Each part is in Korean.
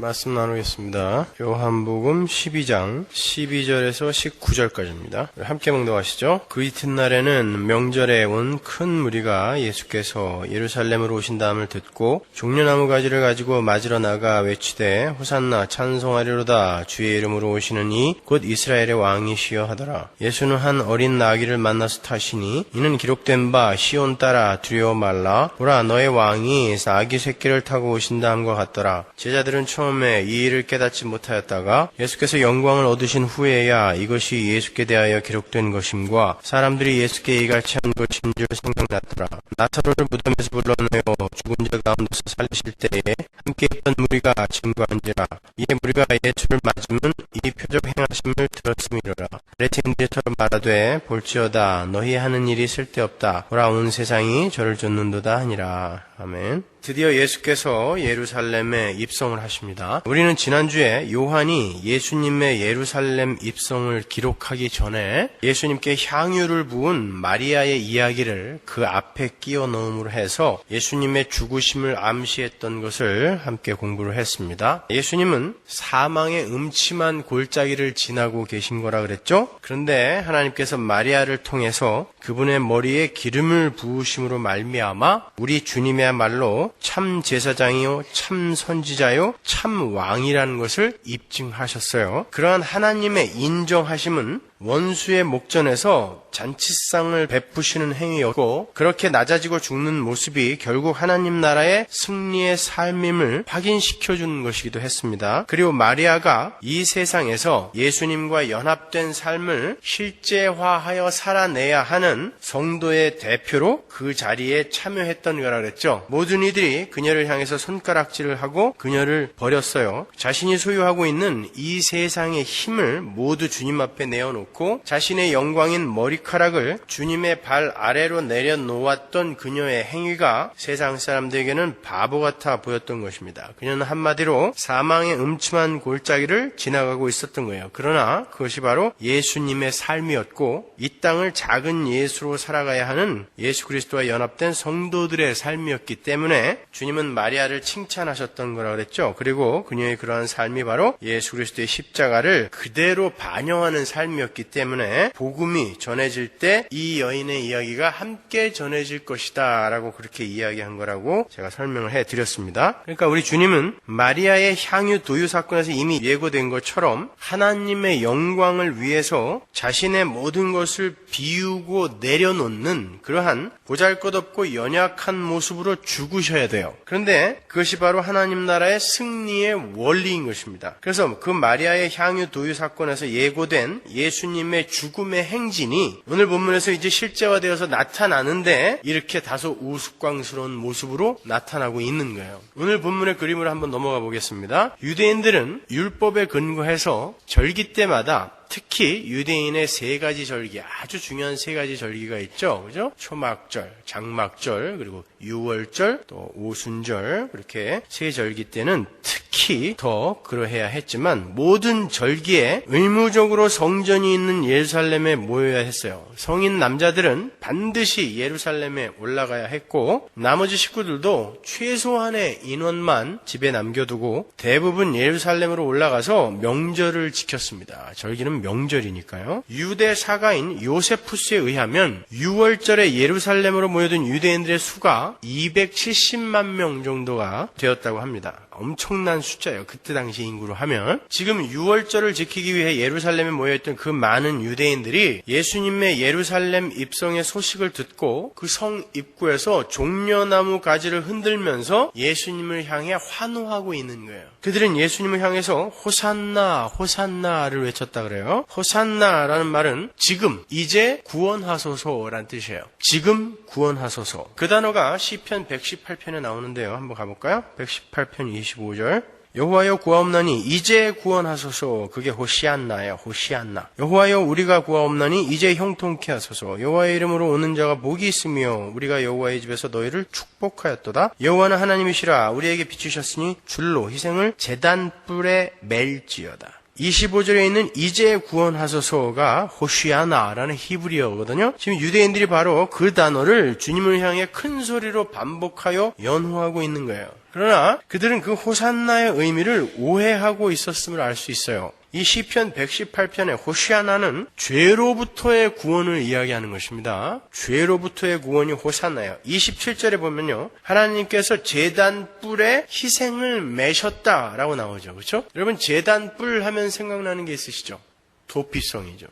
말씀 나누겠습니다. 요한복음 12장 12절에서 19절까지입니다. 함께 묵독하시죠. 그 이튿날에는 명절에 온 큰 무리가 예수께서 예루살렘으로 오신다함을 듣고 종려나무 가지를 가지고 맞으러 나가 외치되 호산나 찬송하리로다 주의 이름으로 오시는 이 곧 이스라엘의 왕이시여 하더라. 예수는 한 어린 나귀를 만나서 타시니 이는 기록된 바 시온 따라 두려워 말라 보라 너의 왕이 나귀 새끼를 타고 오신다함과 같더라. 제자들은 처음에 이 일을 깨닫지 못하였다가 예수께서 영광을 얻으신 후에야 이것이 예수께 대하여 기록된 것임과 사람들이 예수께 이같이 한 것인 줄 생각났더라. 나사로를 무덤에서 불러내어 죽은 자 가운데서 살리실 때에 함께 있던 무리가 증거한지라. 이에 무리가 예수를 맞으면 이 표적 행하심을 들었음이로라. 레틴들처럼 말하되 볼지어다 너희 하는 일이 쓸데없다. 보라 온 세상이 저를 쫓는도다 하니라. 아멘. 드디어 예수께서 예루살렘에 입성을 하십니다. 우리는 지난주에 요한이 예수님의 예루살렘 입성을 기록하기 전에 예수님께 향유를 부은 마리아의 이야기를 그 앞에 끼워 넣음으로 해서 예수님의 죽으심을 암시했던 것을 함께 공부를 했습니다. 예수님은 사망의 음침한 골짜기를 지나고 계신 거라 그랬죠? 그런데 하나님께서 마리아를 통해서 그분의 머리에 기름을 부으심으로 말미암아 우리 주님이야말로 참 제사장이요 참 선지자요 참 왕이라는 것을 입증하셨어요. 그러한 하나님의 인정하심은 원수의 목전에서 잔치상을 베푸시는 행위였고 그렇게 낮아지고 죽는 모습이 결국 하나님 나라의 승리의 삶임을 확인시켜주는 것이기도 했습니다. 그리고 마리아가 이 세상에서 예수님과 연합된 삶을 실제화하여 살아내야 하는 성도의 대표로 그 자리에 참여했던 거라 그랬죠. 모든 이들이 그녀를 향해서 손가락질을 하고 그녀를 버렸어요. 자신이 소유하고 있는 이 세상의 힘을 모두 주님 앞에 내어놓고 자신의 영광인 머리카락을 주님의 발 아래로 내려놓았던 그녀의 행위가 세상 사람들에게는 바보 같아 보였던 것입니다. 그녀는 한마디로 사망의 음침한 골짜기를 지나가고 있었던 거예요. 그러나 그것이 바로 예수님의 삶이었고 이 땅을 작은 예수로 살아가야 하는 예수 그리스도와 연합된 성도들의 삶이었기 때문에 주님은 마리아를 칭찬하셨던 거라고 그랬죠. 그리고 그녀의 그러한 삶이 바로 예수 그리스도의 십자가를 그대로 반영하는 삶이었기 때문에 복음이 전해질 때 이 여인의 이야기가 함께 전해질 것이다 라고 그렇게 이야기한 거라고 제가 설명을 해드렸습니다. 그러니까 우리 주님은 마리아의 향유 도유 사건에서 이미 예고된 것처럼 하나님의 영광을 위해서 자신의 모든 것을 비우고 내려놓는 그러한 보잘것없고 연약한 모습으로 죽으셔야 돼요. 그런데 그것이 바로 하나님 나라의 승리의 원리인 것입니다. 그래서 그 마리아의 향유 도유 사건에서 예고된 예수님의 죽음의 행진이 오늘 본문에서 이제 실제화되어서 나타나는데 이렇게 다소 우스꽝스러운 모습으로 나타나고 있는 거예요. 오늘 본문의 그림으로 한번 넘어가 보겠습니다. 유대인들은 율법에 근거해서 절기 때마다 특히 유대인의 세 가지 절기, 아주 중요한 세 가지 절기가 있죠. 그죠? 초막절, 장막절, 그리고 유월절, 또 오순절, 그렇게 세 절기 때는 특히 더 그러해야 했지만 모든 절기에 의무적으로 성전이 있는 예루살렘에 모여야 했어요. 성인 남자들은 반드시 예루살렘에 올라가야 했고 나머지 식구들도 최소한의 인원만 집에 남겨두고 대부분 예루살렘으로 올라가서 명절을 지켰습니다. 절기는 명절이니까요. 유대 사가인 요세푸스에 의하면 6월절에 예루살렘으로 모여든 유대인들의 수가 270만 명 정도가 되었다고 합니다. 엄청난 숫자예요. 그때 당시 인구로 하면. 지금 6월절을 지키기 위해 예루살렘에 모여있던 그 많은 유대인들이 예수님의 예루살렘 입성의 소식을 듣고 그 성 입구에서 종려나무 가지를 흔들면서 예수님을 향해 환호하고 있는 거예요. 그들은 예수님을 향해서 호산나 호산나를 외쳤다 그래요. 호산나라는 말은 지금 이제 구원하소서라는 뜻이에요. 지금 구원하소서. 그 단어가 시편 118편에 나오는데요. 한번 가볼까요? 118편 25절. 여호와여 구하옵나니 이제 구원하소서. 그게 호시안나예요. 호시안나. 여호와여 우리가 구하옵나니 이제 형통케 하소서. 여호와의 이름으로 오는 자가 복이 있으며 우리가 여호와의 집에서 너희를 축복하였도다. 여호와는 하나님이시라 우리에게 비추셨으니 줄로 희생을 제단불에 맬지어다. 25절에 있는 이제 구원하소서가 호시아나라는 히브리어거든요. 지금 유대인들이 바로 그 단어를 주님을 향해 큰 소리로 반복하여 연호하고 있는 거예요. 그러나 그들은 그 호산나의 의미를 오해하고 있었음을 알 수 있어요. 이 시편 118편의 호시아나는 죄로부터의 구원을 이야기하는 것입니다. 죄로부터의 구원이 호산나예요. 27절에 보면요, 하나님께서 제단 뿔에 희생을 매셨다라고 나오죠. 그렇죠? 여러분, 제단 뿔 하면 생각나는 게 있으시죠? 도피성이죠.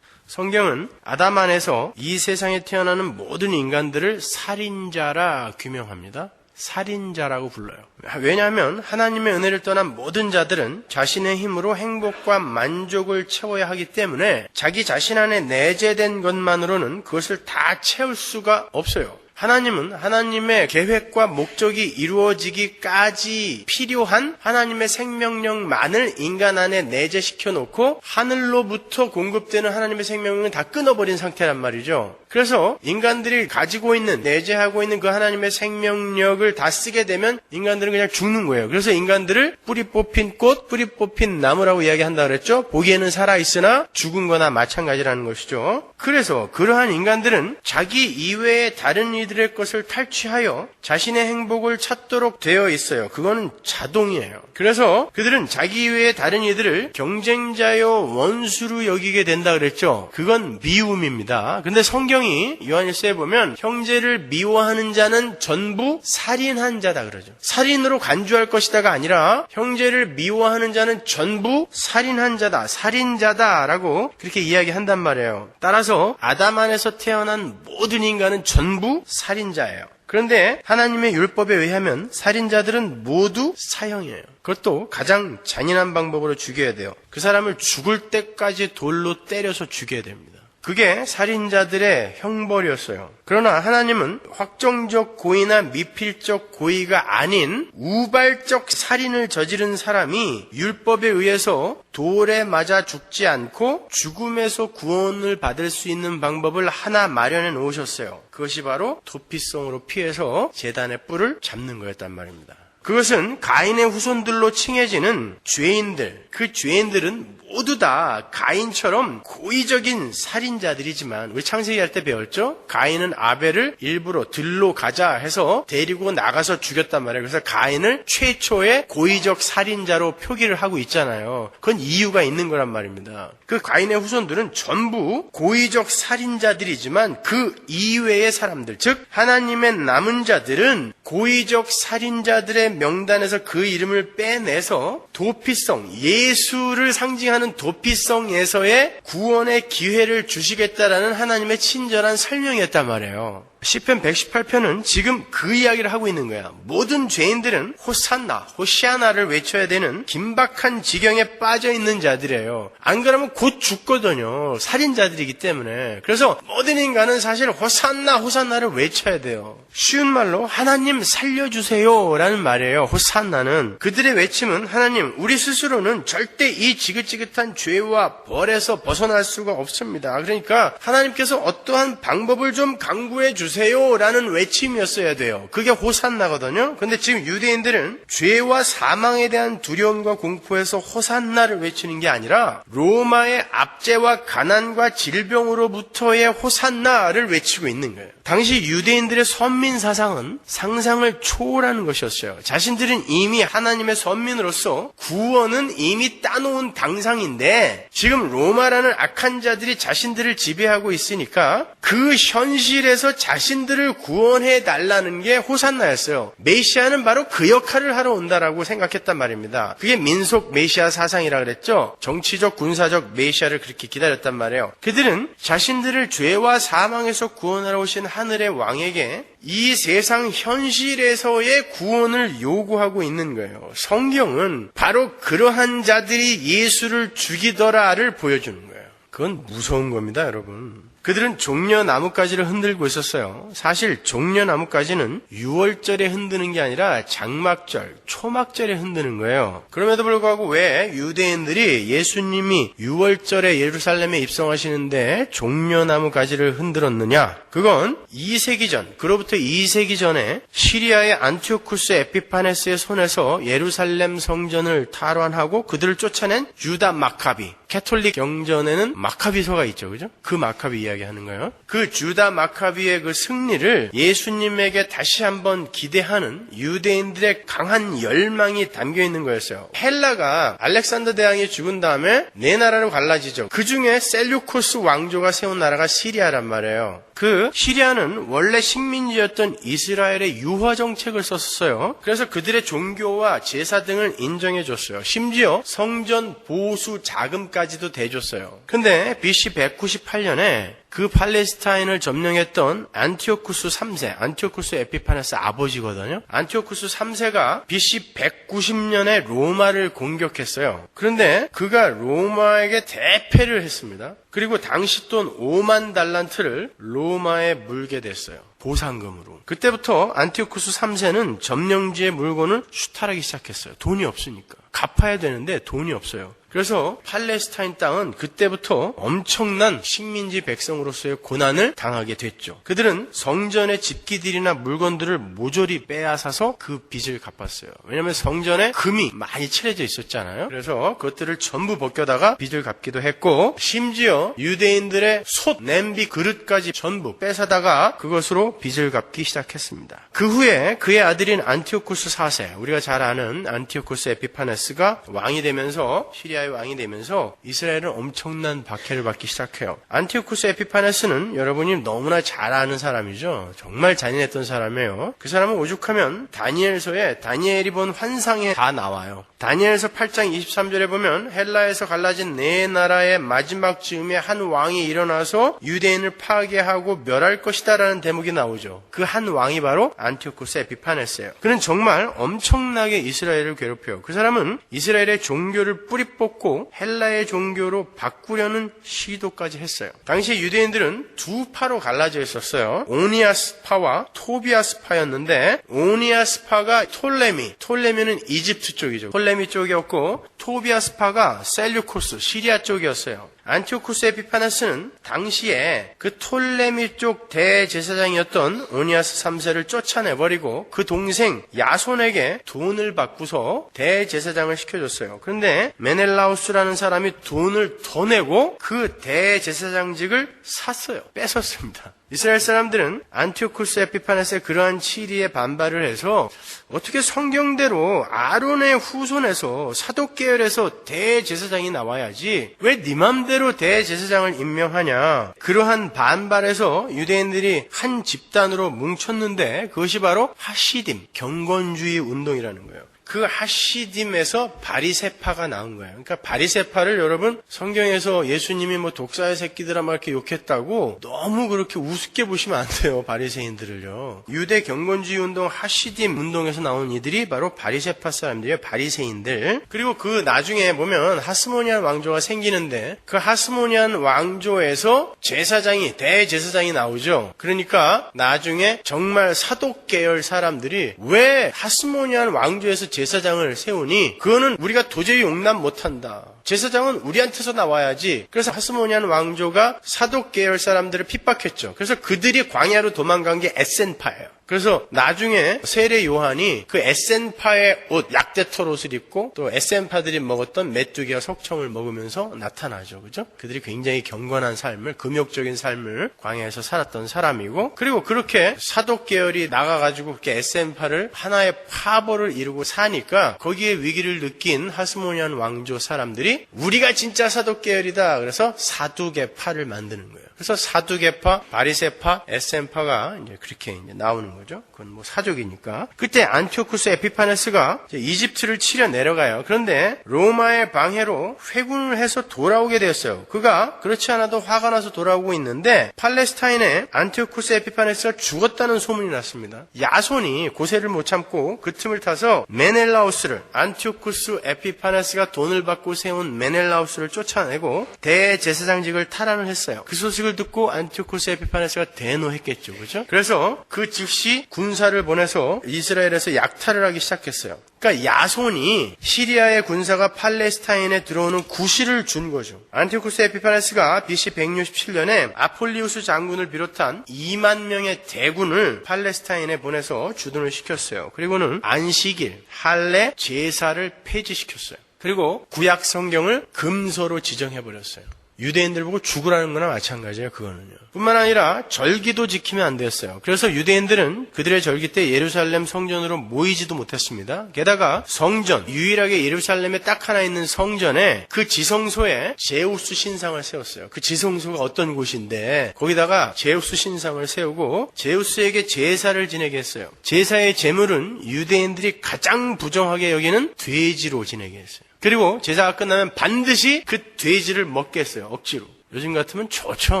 성경은 아담 안에서 이 세상에 태어나는 모든 인간들을 살인자라 규명합니다. 살인자라고 불러요. 왜냐하면 하나님의 은혜를 떠난 모든 자들은 자신의 힘으로 행복과 만족을 채워야 하기 때문에 자기 자신 안에 내재된 것만으로는 그것을 다 채울 수가 없어요. 하나님은 하나님의 계획과 목적이 이루어지기까지 필요한 하나님의 생명력만을 인간 안에 내재시켜 놓고 하늘로부터 공급되는 하나님의 생명력은 다 끊어버린 상태란 말이죠. 그래서 인간들이 가지고 있는, 내재하고 있는 그 하나님의 생명력을 다 쓰게 되면 인간들은 그냥 죽는 거예요. 그래서 인간들을 뿌리 뽑힌 꽃, 뿌리 뽑힌 나무라고 이야기한다 그랬죠. 보기에는 살아있으나 죽은 거나 마찬가지라는 것이죠. 그래서 그러한 인간들은 자기 이외의 다른 이들의 것을 탈취하여 자신의 행복을 찾도록 되어 있어요. 그거는 자동이에요. 그래서 그들은 자기 이외의 다른 이들을 경쟁자요 원수로 여기게 된다 그랬죠. 그건 미움입니다. 근데 성경이 요한일서에 보면 형제를 미워하는 자는 전부 살인한 자다 그러죠. 살인으로 간주할 것이다가 아니라 형제를 미워하는 자는 전부 살인한 자다, 살인자다라고 그렇게 이야기한단 말이에요. 따라서 아담 안에서 태어난 모든 인간은 전부 살인자예요. 그런데 하나님의 율법에 의하면 살인자들은 모두 사형이에요. 그것도 가장 잔인한 방법으로 죽여야 돼요. 그 사람을 죽을 때까지 돌로 때려서 죽여야 됩니다. 그게 살인자들의 형벌이었어요. 그러나 하나님은 확정적 고의나 미필적 고의가 아닌 우발적 살인을 저지른 사람이 율법에 의해서 돌에 맞아 죽지 않고 죽음에서 구원을 받을 수 있는 방법을 하나 마련해 놓으셨어요. 그것이 바로 도피성으로 피해서 제단의 뿔을 잡는 거였단 말입니다. 그것은 가인의 후손들로 칭해지는 죄인들, 그 죄인들은 모두 다 가인처럼 고의적인 살인자들이지만 우리 창세기 할 때 배웠죠? 가인은 아벨을 일부러 들로 가자 해서 데리고 나가서 죽였단 말이에요. 그래서 가인을 최초의 고의적 살인자로 표기를 하고 있잖아요. 그건 이유가 있는 거란 말입니다. 그 가인의 후손들은 전부 고의적 살인자들이지만 그 이외의 사람들, 즉 하나님의 남은 자들은 고의적 살인자들의 명단에서 그 이름을 빼내서 도피성, 예수를 상징하는 도피성에서의 구원의 기회를 주시겠다라는 하나님의 친절한 설명이었단 말이에요. 시편 118편은 지금 그 이야기를 하고 있는 거야. 모든 죄인들은 호산나, 호시아나를 외쳐야 되는 긴박한 지경에 빠져 있는 자들이에요. 안 그러면 곧 죽거든요. 살인자들이기 때문에. 그래서 모든 인간은 사실 호산나, 호산나를 외쳐야 돼요. 쉬운 말로 하나님 살려주세요 라는 말이에요. 호산나는. 그들의 외침은 하나님, 우리 스스로는 절대 이 지긋지긋한 죄와 벌에서 벗어날 수가 없습니다. 그러니까 하나님께서 어떠한 방법을 좀 강구해 주세요 라는 외침이었어야 돼요. 그게 호산나거든요. 근데 지금 유대인들은 죄와 사망에 대한 두려움과 공포에서 호산나를 외치는 게 아니라 로마의 압제와 가난과 질병으로부터의 호산나를 외치고 있는 거예요. 당시 유대인들의 선민 사상은 상상을 초월하는 것이었어요. 자신들은 이미 하나님의 선민으로서 구원은 이미 따놓은 당상인데 지금 로마라는 악한 자들이 자신들을 지배하고 있으니까 그 현실에서 자신들을 구원해 달라는 게 호산나였어요. 메시아는 바로 그 역할을 하러 온다라고 생각했단 말입니다. 그게 민속 메시아 사상이라 그랬죠. 정치적, 군사적 메시아를 그렇게 기다렸단 말이에요. 그들은 자신들을 죄와 사망에서 구원하러 오신 하늘의 왕에게 이 세상 현실에서의 구원을 요구하고 있는 거예요. 성경은 바로 그러한 자들이 예수를 죽이더라를 보여주는 거예요. 그건 무서운 겁니다, 여러분. 그들은 종려 나뭇가지를 흔들고 있었어요. 사실 종려 나뭇가지는 6월절에 흔드는 게 아니라 장막절, 초막절에 흔드는 거예요. 그럼에도 불구하고 왜 유대인들이 예수님이 6월절에 예루살렘에 입성하시는데 종려 나뭇가지를 흔들었느냐? 그건 2세기 전, 그로부터 2세기 전에 시리아의 안티오쿠스 에피파네스의 손에서 예루살렘 성전을 탈환하고 그들을 쫓아낸 유다 마카비, 캐톨릭 경전에는 마카비서가 있죠, 그죠? 그 마카비 이야기하는 거예요. 그 유다 마카비의 그 승리를 예수님에게 다시 한번 기대하는 유대인들의 강한 열망이 담겨 있는 거였어요. 헬라가 알렉산더 대왕이 죽은 다음에 네 나라로 갈라지죠. 그 중에 셀류코스 왕조가 세운 나라가 시리아란 말이에요. 그 시리아는 원래 식민지였던 이스라엘의 유화 정책을 썼어요. 그래서 그들의 종교와 제사 등을 인정해줬어요. 심지어 성전 보수 자금까지도 대줬어요. 근데 BC 198년에 그 팔레스타인을 점령했던 안티오쿠스 3세, 안티오쿠스 에피파네스 아버지거든요. 안티오쿠스 3세가 BC 190년에 로마를 공격했어요. 그런데 그가 로마에게 대패를 했습니다. 그리고 당시 돈 5만 달란트를 로마에 물게 됐어요. 보상금으로. 그때부터 안티오쿠스 3세는 점령지의 물건을 수탈하기 시작했어요. 돈이 없으니까. 갚아야 되는데 돈이 없어요. 그래서 팔레스타인 땅은 그때부터 엄청난 식민지 백성으로서의 고난을 당하게 됐죠. 그들은 성전의 집기들이나 물건들을 모조리 빼앗아서 그 빚을 갚았어요. 왜냐하면 성전에 금이 많이 칠해져 있었잖아요. 그래서 그것들을 전부 벗겨다가 빚을 갚기도 했고, 심지어 유대인들의 솥, 냄비, 그릇까지 전부 뺏어다가 그것으로 빚을 갚기 시작했습니다. 그 후에 그의 아들인 안티오쿠스 4세, 우리가 잘 아는 안티오쿠스 에피파네스가 왕이 되면서 시리아의 왕이 되면서 이스라엘은 엄청난 박해를 받기 시작해요. 안티오쿠스 에피파네스는 여러분이 너무나 잘 아는 사람이죠. 정말 잔인했던 사람이에요. 그 사람은 오죽하면 다니엘서에 다니엘이 본 환상에 다 나와요. 다니엘서 8장 23절에 보면 헬라에서 갈라진 네 나라의 마지막 즈음에 한 왕이 일어나서 유대인을 파괴하고 멸할 것이다라는 대목이 나오죠. 그 한 왕이 바로 안티오쿠스 에피파네스예요. 그는 정말 엄청나게 이스라엘을 괴롭혀요. 그 사람은 이스라엘의 종교를 뿌리 뽑고 헬라의 종교로 바꾸려는 시도까지 했어요. 당시 유대인들은 두 파로 갈라져 있었어요. 오니아스파와 토비아스파였는데, 오니아스파가 톨레미는 이집트 쪽이죠. 톨레미 쪽이었고, 토비아스파가 셀류코스, 시리아 쪽이었어요. 안티오쿠스 에피파네스는 당시에 그 톨레미 쪽 대제사장이었던 오니아스 3세를 쫓아내버리고 그 동생 야손에게 돈을 받고서 대제사장을 시켜줬어요. 그런데 메넬라우스라는 사람이 돈을 더 내고 그 대제사장직을 샀어요. 뺏었습니다. 이스라엘 사람들은 안티오쿠스 에피파네스의 그러한 치리에 반발을 해서 어떻게 성경대로 아론의 후손에서 사독계열에서 대제사장이 나와야지 왜 네 맘대로 대제사장을 임명하냐. 그러한 반발에서 유대인들이 한 집단으로 뭉쳤는데 그것이 바로 하시딤, 경건주의 운동이라는 거예요. 그 하시딤에서 바리새파가 나온 거예요. 그러니까 바리새파를 여러분 성경에서 예수님이 뭐 독사의 새끼들아 막 이렇게 욕했다고 너무 그렇게 우습게 보시면 안 돼요. 바리새인들을요. 유대 경건주의 운동 하시딤 운동에서 나온 이들이 바로 바리새파 사람들이에요. 바리새인들. 그리고 그 나중에 보면 하스모니안 왕조가 생기는데 그 하스모니안 왕조에서 제사장이 대제사장이 나오죠. 그러니까 나중에 정말 사독 계열 사람들이 왜 하스모니안 왕조에서 제사장을 세우니 그거는 우리가 도저히 용납 못한다. 제사장은 우리한테서 나와야지. 그래서 하스모니안 왕조가 사독 계열 사람들을 핍박했죠. 그래서 그들이 광야로 도망간 게 에센파예요. 그래서 나중에 세례 요한이 그 에센파의 옷, 약대털 옷을 입고 또 에센파들이 먹었던 메뚜기와 석청을 먹으면서 나타나죠. 그죠? 그들이 굉장히 경건한 삶을, 금욕적인 삶을 광야에서 살았던 사람이고, 그리고 그렇게 사독 계열이 나가가지고 그렇게 에센파를 하나의 파벌을 이루고 사니까 거기에 위기를 느낀 하스모니안 왕조 사람들이 우리가 진짜 사독 계열이다. 그래서 사두개파를 만드는 거예요. 그래서 사두개파, 바리새파, 에센파가 이제 그렇게 이제 나오는 거죠. 그건 뭐 사족이니까. 그때 안티오쿠스 에피파네스가 이집트를 치려 내려가요. 그런데 로마의 방해로 회군을 해서 돌아오게 되었어요. 그가 그렇지 않아도 화가 나서 돌아오고 있는데 팔레스타인에 안티오쿠스 에피파네스가 죽었다는 소문이 났습니다. 야손이 고세를 못 참고 그 틈을 타서 메넬라우스를, 안티오쿠스 에피파네스가 돈을 받고 세운 메넬라우스를 쫓아내고 대제사장직을 탈환을 했어요. 그 소식을 소식을 듣고 안티오쿠스 에피파네스가 대노했겠죠. 그죠? 그래서 그 즉시 군사를 보내서 이스라엘에서 약탈을 하기 시작했어요. 그러니까 야손이 시리아의 군사가 팔레스타인에 들어오는 구실을 준 거죠. 안티오쿠스 에피파네스가 BC 167년에 아폴리우스 장군을 비롯한 2만 명의 대군을 팔레스타인에 보내서 주둔을 시켰어요. 그리고는 안식일, 할례, 제사를 폐지시켰어요. 그리고 구약 성경을 금서로 지정해버렸어요. 유대인들 보고 죽으라는 거나 마찬가지예요. 그거는요. 뿐만 아니라 절기도 지키면 안 됐어요. 그래서 유대인들은 그들의 절기 때 예루살렘 성전으로 모이지도 못했습니다. 게다가 성전, 유일하게 예루살렘에 딱 하나 있는 성전에 그 지성소에 제우스 신상을 세웠어요. 그 지성소가 어떤 곳인데 거기다가 제우스 신상을 세우고 제우스에게 제사를 지내게 했어요. 제사의 제물은 유대인들이 가장 부정하게 여기는 돼지로 지내게 했어요. 그리고 제사가 끝나면 반드시 그 돼지를 먹게 했어요. 억지로. 요즘 같으면 좋죠.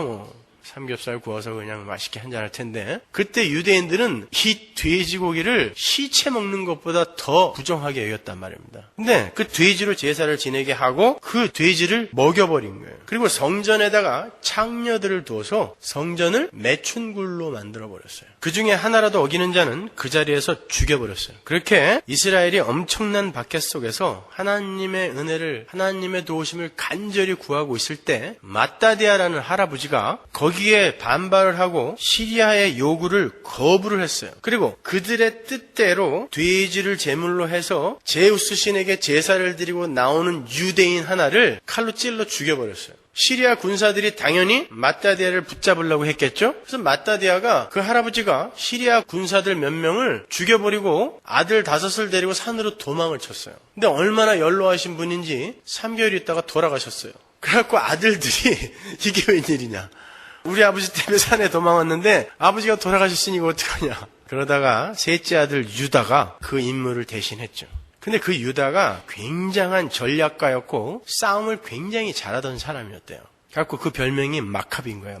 뭐. 삼겹살 구워서 그냥 맛있게 한잔할 텐데 그때 유대인들은 이 돼지고기를 시체 먹는 것보다 더 부정하게 여겼단 말입니다. 근데 그 돼지로 제사를 지내게 하고 그 돼지를 먹여버린 거예요. 그리고 성전에다가 창녀들을 둬서 성전을 매춘굴로 만들어버렸어요. 그 중에 하나라도 어기는 자는 그 자리에서 죽여버렸어요. 그렇게 이스라엘이 엄청난 박해 속에서 하나님의 은혜를, 하나님의 도우심을 간절히 구하고 있을 때 마따디아라는 할아버지가 거기에 반발을 하고 시리아의 요구를 거부를 했어요. 그리고 그들의 뜻대로 돼지를 제물로 해서 제우스 신에게 제사를 드리고 나오는 유대인 하나를 칼로 찔러 죽여버렸어요. 시리아 군사들이 당연히 마따디아를 붙잡으려고 했겠죠? 그래서 마따디아가 그 할아버지가 시리아 군사들 몇 명을 죽여버리고 아들 5을 데리고 산으로 도망을 쳤어요. 근데 얼마나 연로하신 분인지 3개월 있다가 돌아가셨어요. 그래갖고 아들들이 이게 웬일이냐. 우리 아버지 때문에 산에 도망왔는데 아버지가 돌아가셨으니 이거 어떡하냐. 그러다가 셋째 아들 유다가 그 임무를 대신했죠. 근데 그 유다가 굉장한 전략가였고 싸움을 굉장히 잘하던 사람이었대요. 그래서 그 별명이 마카비인 거예요.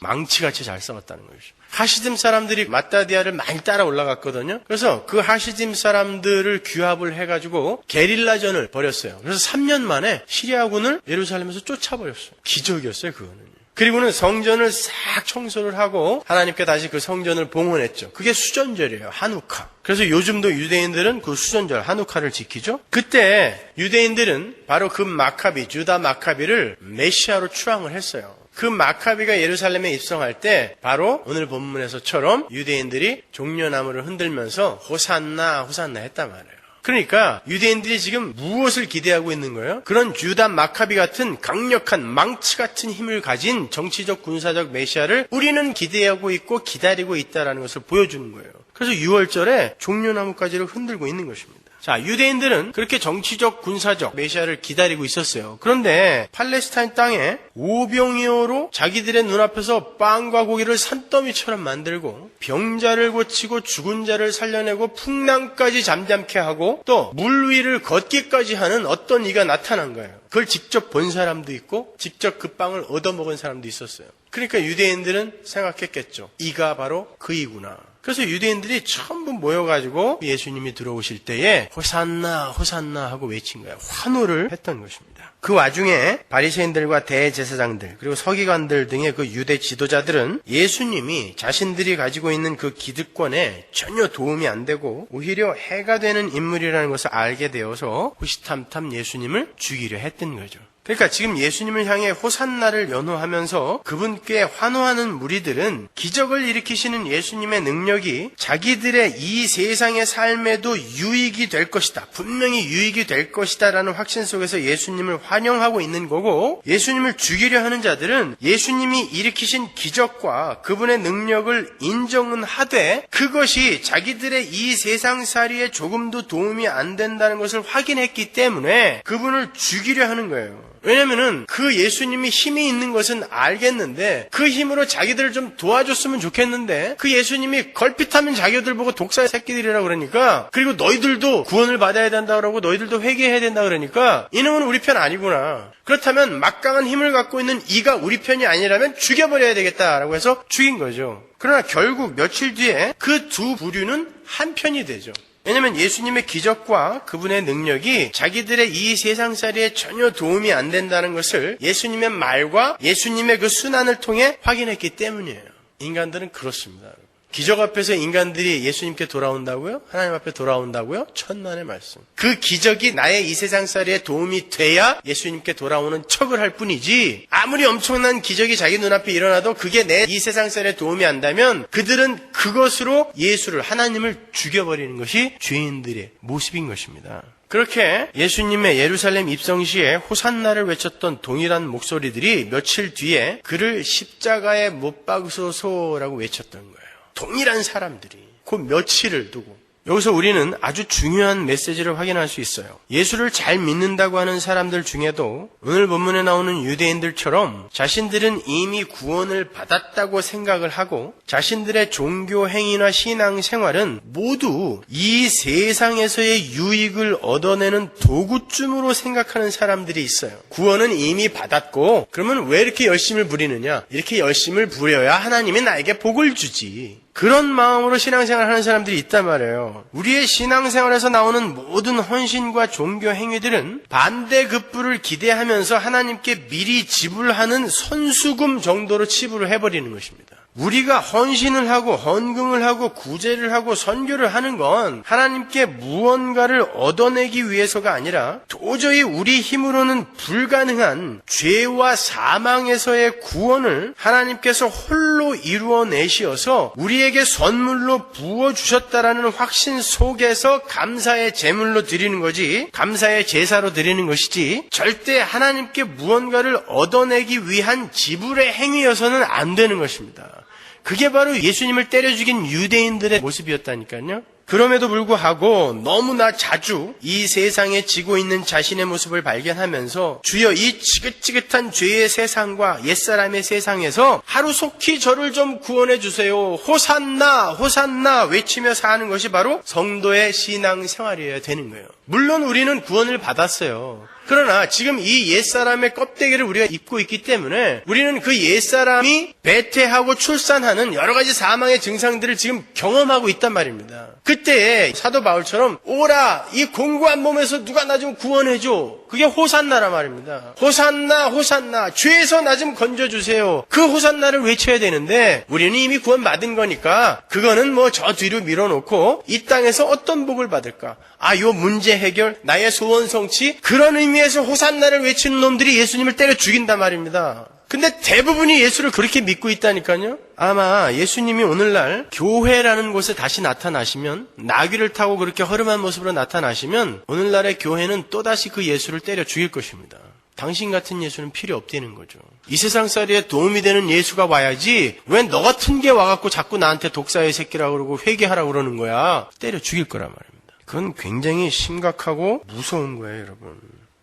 망치같이 잘 싸웠다는 거죠. 하시딤 사람들이 마따디아를 많이 따라 올라갔거든요. 그래서 그 하시딤 사람들을 규합을 해가지고 게릴라전을 벌였어요. 그래서 3년 만에 시리아군을 예루살렘에서 쫓아버렸어요. 기적이었어요, 그거는. 그리고는 성전을 싹 청소를 하고 하나님께 다시 그 성전을 봉헌했죠. 그게 수전절이에요. 하누카. 그래서 요즘도 유대인들은 그 수전절 하누카를 지키죠. 그때 유대인들은 바로 그 마카비, 주다 마카비를 메시아로 추앙을 했어요. 그 마카비가 예루살렘에 입성할 때 바로 오늘 본문에서처럼 유대인들이 종려나무를 흔들면서 호산나 호산나 했단 말이에요. 그러니까 유대인들이 지금 무엇을 기대하고 있는 거예요? 그런 유다 마카비 같은 강력한 망치 같은 힘을 가진 정치적 군사적 메시아를 우리는 기대하고 있고 기다리고 있다는 것을 보여주는 거예요. 그래서 6월절에 종려나무까지를 흔들고 있는 것입니다. 자, 유대인들은 그렇게 정치적 군사적 메시아를 기다리고 있었어요. 그런데 팔레스타인 땅에 오병이어로 자기들의 눈앞에서 빵과 고기를 산더미처럼 만들고 병자를 고치고 죽은 자를 살려내고 풍랑까지 잠잠케 하고 또 물 위를 걷기까지 하는 어떤 이가 나타난 거예요. 그걸 직접 본 사람도 있고 직접 그 빵을 얻어먹은 사람도 있었어요. 그러니까 유대인들은 생각했겠죠. 이가 바로 그이구나. 그래서 유대인들이 전부 모여가지고 예수님이 들어오실 때에 호산나 호산나 하고 외친 거예요. 환호를 했던 것입니다. 그 와중에 바리새인들과 대제사장들 그리고 서기관들 등의 그 유대 지도자들은 예수님이 자신들이 가지고 있는 그 기득권에 전혀 도움이 안 되고 오히려 해가 되는 인물이라는 것을 알게 되어서 호시탐탐 예수님을 죽이려 했던 거죠. 그러니까 지금 예수님을 향해 호산나를 연호하면서 그분께 환호하는 무리들은 기적을 일으키시는 예수님의 능력이 자기들의 이 세상의 삶에도 유익이 될 것이다. 분명히 유익이 될 것이다 라는 확신 속에서 예수님을 환영하고 있는 거고 예수님을 죽이려 하는 자들은 예수님이 일으키신 기적과 그분의 능력을 인정은 하되 그것이 자기들의 이 세상살이에 조금도 도움이 안 된다는 것을 확인했기 때문에 그분을 죽이려 하는 거예요. 왜냐면은 그 예수님이 힘이 있는 것은 알겠는데 그 힘으로 자기들을 좀 도와줬으면 좋겠는데 그 예수님이 걸핏하면 자기들 보고 독사의 새끼들이라 그러니까 그리고 너희들도 구원을 받아야 된다 그러고 너희들도 회개해야 된다 그러니까 이놈은 우리 편 아니구나. 그렇다면 막강한 힘을 갖고 있는 이가 우리 편이 아니라면 죽여버려야 되겠다라고 해서 죽인 거죠. 그러나 결국 며칠 뒤에 그 두 부류는 한 편이 되죠. 왜냐하면 예수님의 기적과 그분의 능력이 자기들의 이 세상살이에 전혀 도움이 안 된다는 것을 예수님의 말과 예수님의 그 순환을 통해 확인했기 때문이에요. 인간들은 그렇습니다. 기적 앞에서 인간들이 예수님께 돌아온다고요? 하나님 앞에 돌아온다고요? 천만의 말씀. 그 기적이 나의 이 세상살이에 도움이 돼야 예수님께 돌아오는 척을 할 뿐이지, 아무리 엄청난 기적이 자기 눈앞에 일어나도 그게 내 이 세상살이에 도움이 안 된다면 그들은 그것으로 예수를, 하나님을 죽여버리는 것이 죄인들의 모습인 것입니다. 그렇게 예수님의 예루살렘 입성 시에 호산나를 외쳤던 동일한 목소리들이 며칠 뒤에 그를 십자가에 못 박으소서라고 외쳤던 거예요. 동일한 사람들이 그 며칠을 두고. 여기서 우리는 아주 중요한 메시지를 확인할 수 있어요. 예수를 잘 믿는다고 하는 사람들 중에도 오늘 본문에 나오는 유대인들처럼 자신들은 이미 구원을 받았다고 생각을 하고 자신들의 종교 행위나 신앙 생활은 모두 이 세상에서의 유익을 얻어내는 도구쯤으로 생각하는 사람들이 있어요. 구원은 이미 받았고 그러면 왜 이렇게 열심을 부리느냐? 이렇게 열심을 부려야 하나님이 나에게 복을 주지. 그런 마음으로 신앙생활을 하는 사람들이 있단 말이에요. 우리의 신앙생활에서 나오는 모든 헌신과 종교 행위들은 반대급부를 기대하면서 하나님께 미리 지불하는 선수금 정도로 치부를 해버리는 것입니다. 우리가 헌신을 하고 헌금을 하고 구제를 하고 선교를 하는 건 하나님께 무언가를 얻어내기 위해서가 아니라 도저히 우리 힘으로는 불가능한 죄와 사망에서의 구원을 하나님께서 홀로 이루어내시어서 우리에게 선물로 부어주셨다라는 확신 속에서 감사의 제물로 드리는 거지, 감사의 제사로 드리는 것이지, 절대 하나님께 무언가를 얻어내기 위한 지불의 행위여서는 안 되는 것입니다. 그게 바로 예수님을 때려 죽인 유대인들의 모습이었다니까요. 그럼에도 불구하고 너무나 자주 이 세상에 지고 있는 자신의 모습을 발견하면서 주여 이 지긋지긋한 죄의 세상과 옛사람의 세상에서 하루속히 저를 좀 구원해 주세요. 호산나 호산나 외치며 사는 것이 바로 성도의 신앙생활이어야 되는 거예요. 물론 우리는 구원을 받았어요. 그러나 지금 이 옛사람의 껍데기를 우리가 입고 있기 때문에 우리는 그 옛사람이 배태하고 출산하는 여러 가지 사망의 증상들을 지금 경험하고 있단 말입니다. 그때 사도 바울처럼 오라 이 공고한 몸에서 누가 나 좀 구원해줘. 그게 호산나란 말입니다. 호산나 호산나 죄에서 나 좀 건져주세요. 그 호산나를 외쳐야 되는데 우리는 이미 구원받은 거니까 그거는 뭐 저 뒤로 밀어놓고 이 땅에서 어떤 복을 받을까? 요 문제 해결, 나의 소원 성취, 그런 의미에서 호산나를 외치는 놈들이 예수님을 때려 죽인단 말입니다. 근데 대부분이 예수를 그렇게 믿고 있다니까요. 아마 예수님이 오늘날 교회라는 곳에 다시 나타나시면, 나귀를 타고 그렇게 허름한 모습으로 나타나시면 오늘날의 교회는 또다시 그 예수를 때려 죽일 것입니다. 당신 같은 예수는 필요 없다는 거죠. 이 세상살이에 도움이 되는 예수가 와야지 왜 너 같은 게 와갖고 자꾸 나한테 독사의 새끼라고 그러고 회개하라고 그러는 거야. 때려 죽일 거란 말입니다. 그건 굉장히 심각하고 무서운 거예요, 여러분.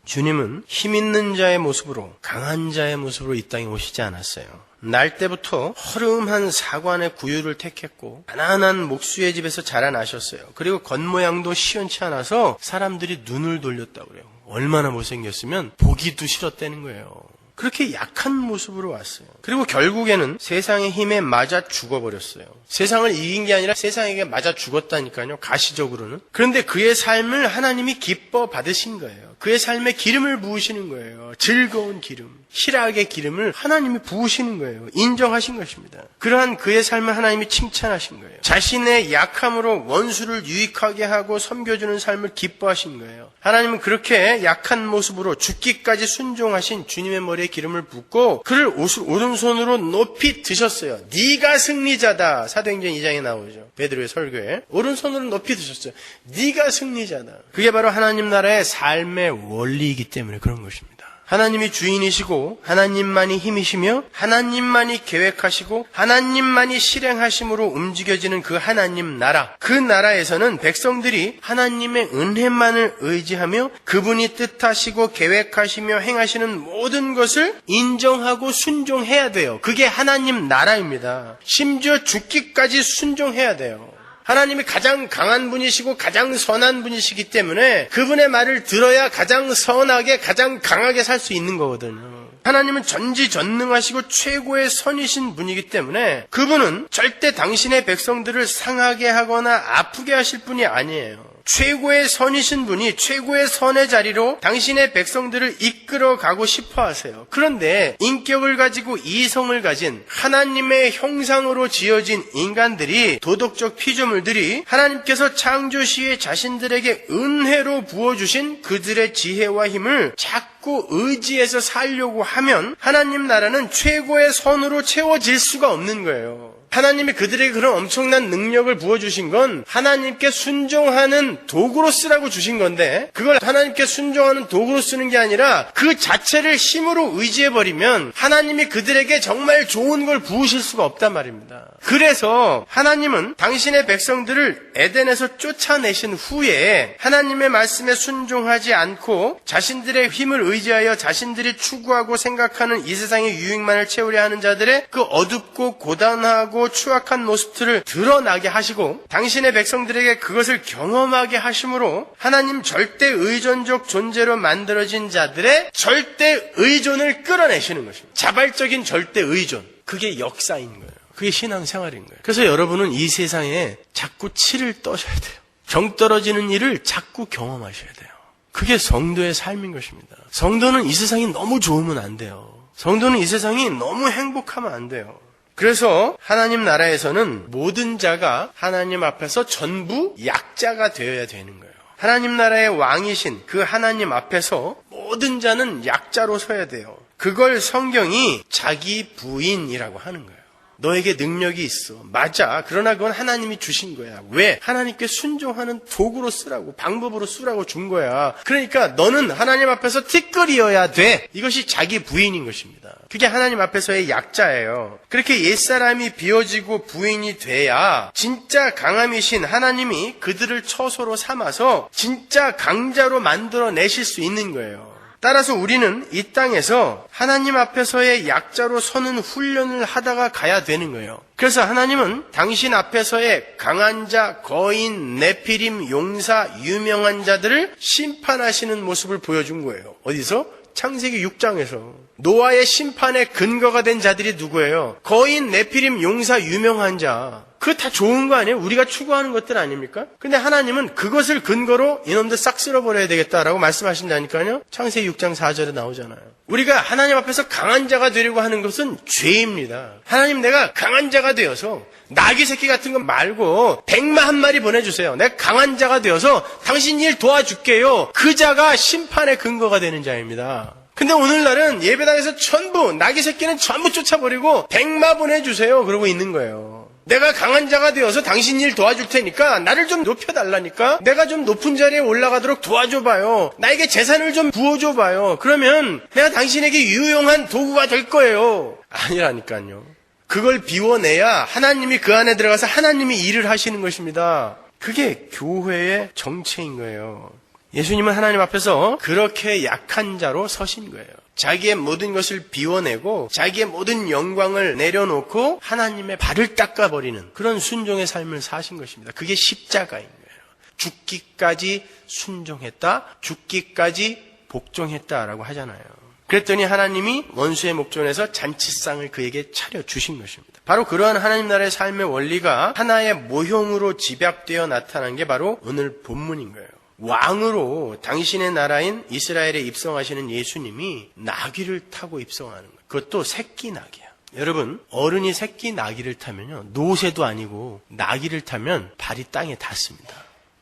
주님은 힘 있는 자의 모습으로, 강한 자의 모습으로 이 땅에 오시지 않았어요. 날 때부터 허름한 사관의 구유를 택했고 가난한 목수의 집에서 자라나셨어요. 그리고 겉모양도 시원치 않아서 사람들이 눈을 돌렸다고 그래요. 얼마나 못생겼으면 보기도 싫었다는 거예요. 그렇게 약한 모습으로 왔어요. 그리고 결국에는 세상의 힘에 맞아 죽어버렸어요. 세상을 이긴 게 아니라 세상에게 맞아 죽었다니까요. 가시적으로는. 그런데 그의 삶을 하나님이 기뻐 받으신 거예요. 그의 삶에 기름을 부으시는 거예요. 즐거운 기름, 희락의 기름을 하나님이 부으시는 거예요. 인정하신 것입니다. 그러한 그의 삶을 하나님이 칭찬하신 거예요. 자신의 약함으로 원수를 유익하게 하고 섬겨주는 삶을 기뻐하신 거예요. 하나님은 그렇게 약한 모습으로 죽기까지 순종하신 주님의 머리에 기름을 붓고 그를 오른손으로 높이 드셨어요. 네가 승리자다. 사도행전 2장에 나오죠. 베드로의 설교에. 오른손으로 높이 드셨어요. 네가 승리자다. 그게 바로 하나님 나라의 삶의 원리이기 때문에 그런 것입니다. 하나님이 주인이시고 하나님만이 힘이시며 하나님만이 계획하시고 하나님만이 실행하심으로 움직여지는 그 하나님 나라, 그 나라에서는 백성들이 하나님의 은혜만을 의지하며 그분이 뜻하시고 계획하시며 행하시는 모든 것을 인정하고 순종해야 돼요. 그게 하나님 나라입니다. 심지어 죽기까지 순종해야 돼요. 하나님이 가장 강한 분이시고 가장 선한 분이시기 때문에 그분의 말을 들어야 가장 선하게 가장 강하게 살 수 있는 거거든요. 하나님은 전지전능하시고 최고의 선이신 분이기 때문에 그분은 절대 당신의 백성들을 상하게 하거나 아프게 하실 분이 아니에요. 최고의 선이신 분이 최고의 선의 자리로 당신의 백성들을 이끌어가고 싶어 하세요. 그런데 인격을 가지고 이성을 가진 하나님의 형상으로 지어진 인간들이, 도덕적 피조물들이 하나님께서 창조 시에 자신들에게 은혜로 부어주신 그들의 지혜와 힘을 자꾸 의지해서 살려고 하면 하나님 나라는 최고의 선으로 채워질 수가 없는 거예요. 하나님이 그들에게 그런 엄청난 능력을 부어주신 건 하나님께 순종하는 도구로 쓰라고 주신 건데, 그걸 하나님께 순종하는 도구로 쓰는 게 아니라 그 자체를 힘으로 의지해버리면 하나님이 그들에게 정말 좋은 걸 부으실 수가 없단 말입니다. 그래서 하나님은 당신의 백성들을 에덴에서 쫓아내신 후에 하나님의 말씀에 순종하지 않고 자신들의 힘을 의지하여 자신들이 추구하고 생각하는 이 세상의 유익만을 채우려 하는 자들의 그 어둡고 고단하고 추악한 모습들을 드러나게 하시고 당신의 백성들에게 그것을 경험하게 하심으로 하나님 절대 의존적 존재로 만들어진 자들의 절대 의존을 끌어내시는 것입니다. 자발적인 절대 의존. 그게 역사인 거예요. 그게 신앙생활인 거예요. 그래서 여러분은 이 세상에 자꾸 치를 떠셔야 돼요. 정 떨어지는 일을 자꾸 경험하셔야 돼요. 그게 성도의 삶인 것입니다. 성도는 이 세상이 너무 좋으면 안 돼요. 성도는 이 세상이 너무 행복하면 안 돼요. 그래서 하나님 나라에서는 모든 자가 하나님 앞에서 전부 약자가 되어야 되는 거예요. 하나님 나라의 왕이신 그 하나님 앞에서 모든 자는 약자로 서야 돼요. 그걸 성경이 자기 부인이라고 하는 거예요. 너에게 능력이 있어. 맞아. 그러나 그건 하나님이 주신 거야. 왜? 하나님께 순종하는 도구로 쓰라고, 방법으로 쓰라고 준 거야. 그러니까 너는 하나님 앞에서 티끌이어야 돼. 이것이 자기 부인인 것입니다. 그게 하나님 앞에서의 약자예요. 그렇게 옛사람이 비워지고 부인이 돼야 진짜 강함이신 하나님이 그들을 처소로 삼아서 진짜 강자로 만들어내실 수 있는 거예요. 따라서 우리는 이 땅에서 하나님 앞에서의 약자로 서는 훈련을 하다가 가야 되는 거예요. 그래서 하나님은 당신 앞에서의 강한 자, 거인, 네피림, 용사, 유명한 자들을 심판하시는 모습을 보여준 거예요. 어디서? 창세기 6장에서. 노아의 심판의 근거가 된 자들이 누구예요? 거인, 네피림, 용사, 유명한 자. 그거 다 좋은 거 아니에요? 우리가 추구하는 것들 아닙니까? 근데 하나님은 그것을 근거로 이놈들 싹 쓸어버려야 되겠다라고 말씀하신다니까요. 창세기 6장 4절에 나오잖아요. 우리가 하나님 앞에서 강한 자가 되려고 하는 것은 죄입니다. 하나님, 내가 강한 자가 되어서 나귀 새끼 같은 거 말고 100마 한 마리 보내주세요. 내가 강한 자가 되어서 당신 일 도와줄게요. 그 자가 심판의 근거가 되는 자입니다. 근데 오늘날은 예배당에서 전부 나귀 새끼는 전부 쫓아버리고 100마 보내주세요 그러고 있는 거예요. 내가 강한 자가 되어서 당신 일 도와줄 테니까 나를 좀 높여달라니까, 내가 좀 높은 자리에 올라가도록 도와줘봐요. 나에게 재산을 좀 부어줘봐요. 그러면 내가 당신에게 유용한 도구가 될 거예요. 아니라니까요. 그걸 비워내야 하나님이 그 안에 들어가서 하나님이 일을 하시는 것입니다. 그게 교회의 정체인 거예요. 예수님은 하나님 앞에서 그렇게 약한 자로 서신 거예요. 자기의 모든 것을 비워내고 자기의 모든 영광을 내려놓고 하나님의 발을 닦아버리는 그런 순종의 삶을 사신 것입니다. 그게 십자가인 거예요. 죽기까지 순종했다, 죽기까지 복종했다라고 하잖아요. 그랬더니 하나님이 원수의 목전에서 잔치상을 그에게 차려주신 것입니다. 바로 그러한 하나님 나라의 삶의 원리가 하나의 모형으로 집약되어 나타난 게 바로 오늘 본문인 거예요. 왕으로 당신의 나라인 이스라엘에 입성하시는 예수님이 나귀를 타고 입성하는 거예요. 그것도 새끼 나귀야. 여러분, 어른이 새끼 나귀를 타면요, 노새도 아니고 나귀를 타면 발이 땅에 닿습니다.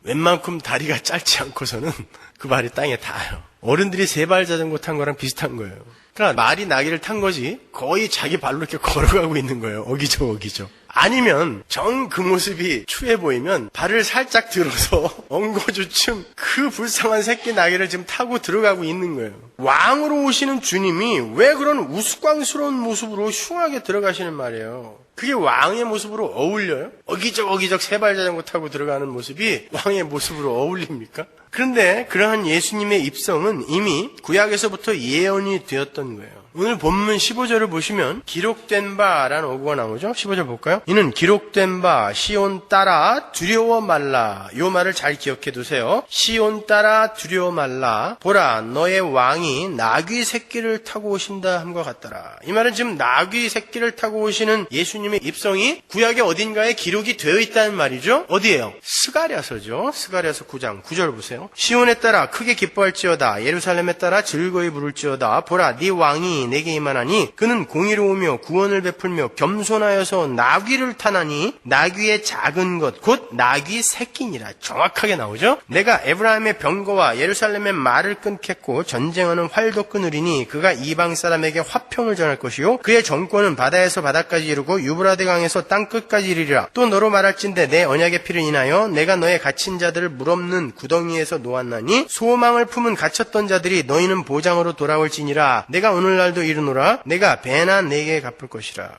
웬만큼 다리가 짧지 않고서는 그 발이 땅에 닿아요. 어른들이 세발 자전거 탄 거랑 비슷한 거예요. 그러니까 말이 나귀를 탄 거지 거의 자기 발로 이렇게 걸어가고 있는 거예요. 어기적. 아니면 정 그 모습이 추해 보이면 발을 살짝 들어서 엉거주춤 그 불쌍한 새끼 나귀를 지금 타고 들어가고 있는 거예요. 왕으로 오시는 주님이 왜 그런 우스꽝스러운 모습으로 흉하게 들어가시는 말이에요. 그게 왕의 모습으로 어울려요? 어기적 세발 자전거 타고 들어가는 모습이 왕의 모습으로 어울립니까? 그런데 그러한 예수님의 입성은 이미 구약에서부터 예언이 되었던 거예요. 오늘 본문 15절을 보시면 기록된 바라는 어구가 나오죠. 15절 볼까요? 이는 기록된 바 시온 따라 두려워 말라. 이 말을 잘 기억해 두세요. 시온 따라 두려워 말라. 보라 너의 왕이 나귀 새끼를 타고 오신다 함과 같더라. 이 말은 지금 나귀 새끼를 타고 오시는 예수님의 입성이 구약의 어딘가에 기록이 되어 있다는 말이죠. 어디예요? 스가랴서죠. 스가랴서 9장 9절 보세요. 시온에 따라 크게 기뻐할지어다. 예루살렘에 따라 즐거이 부를지어다. 보라 네 왕이 내게 임하나니 그는 공의로우며 구원을 베풀며 겸손하여서 나귀를 타나니 나귀의 작은 것 곧 나귀 새끼니라. 정확하게 나오죠. 내가 에브라임의 병거와 예루살렘의 말을 끊겠고 전쟁하는 활도 끊으리니 그가 이방 사람에게 화평을 전할 것이요 그의 정권은 바다에서 바다까지 이르고 유브라데 강에서 땅 끝까지 이르리라. 또 너로 말할진대 내 언약의 피를 인하여 내가 너의 갇힌 자들을 물없는 구덩이에서 놓았나니 소망을 품은 갇혔던 자들이 너희는 보장으로 돌아올지니라. 내가 오늘날도 이르노라. 내가 배나 내게 갚을 것이라.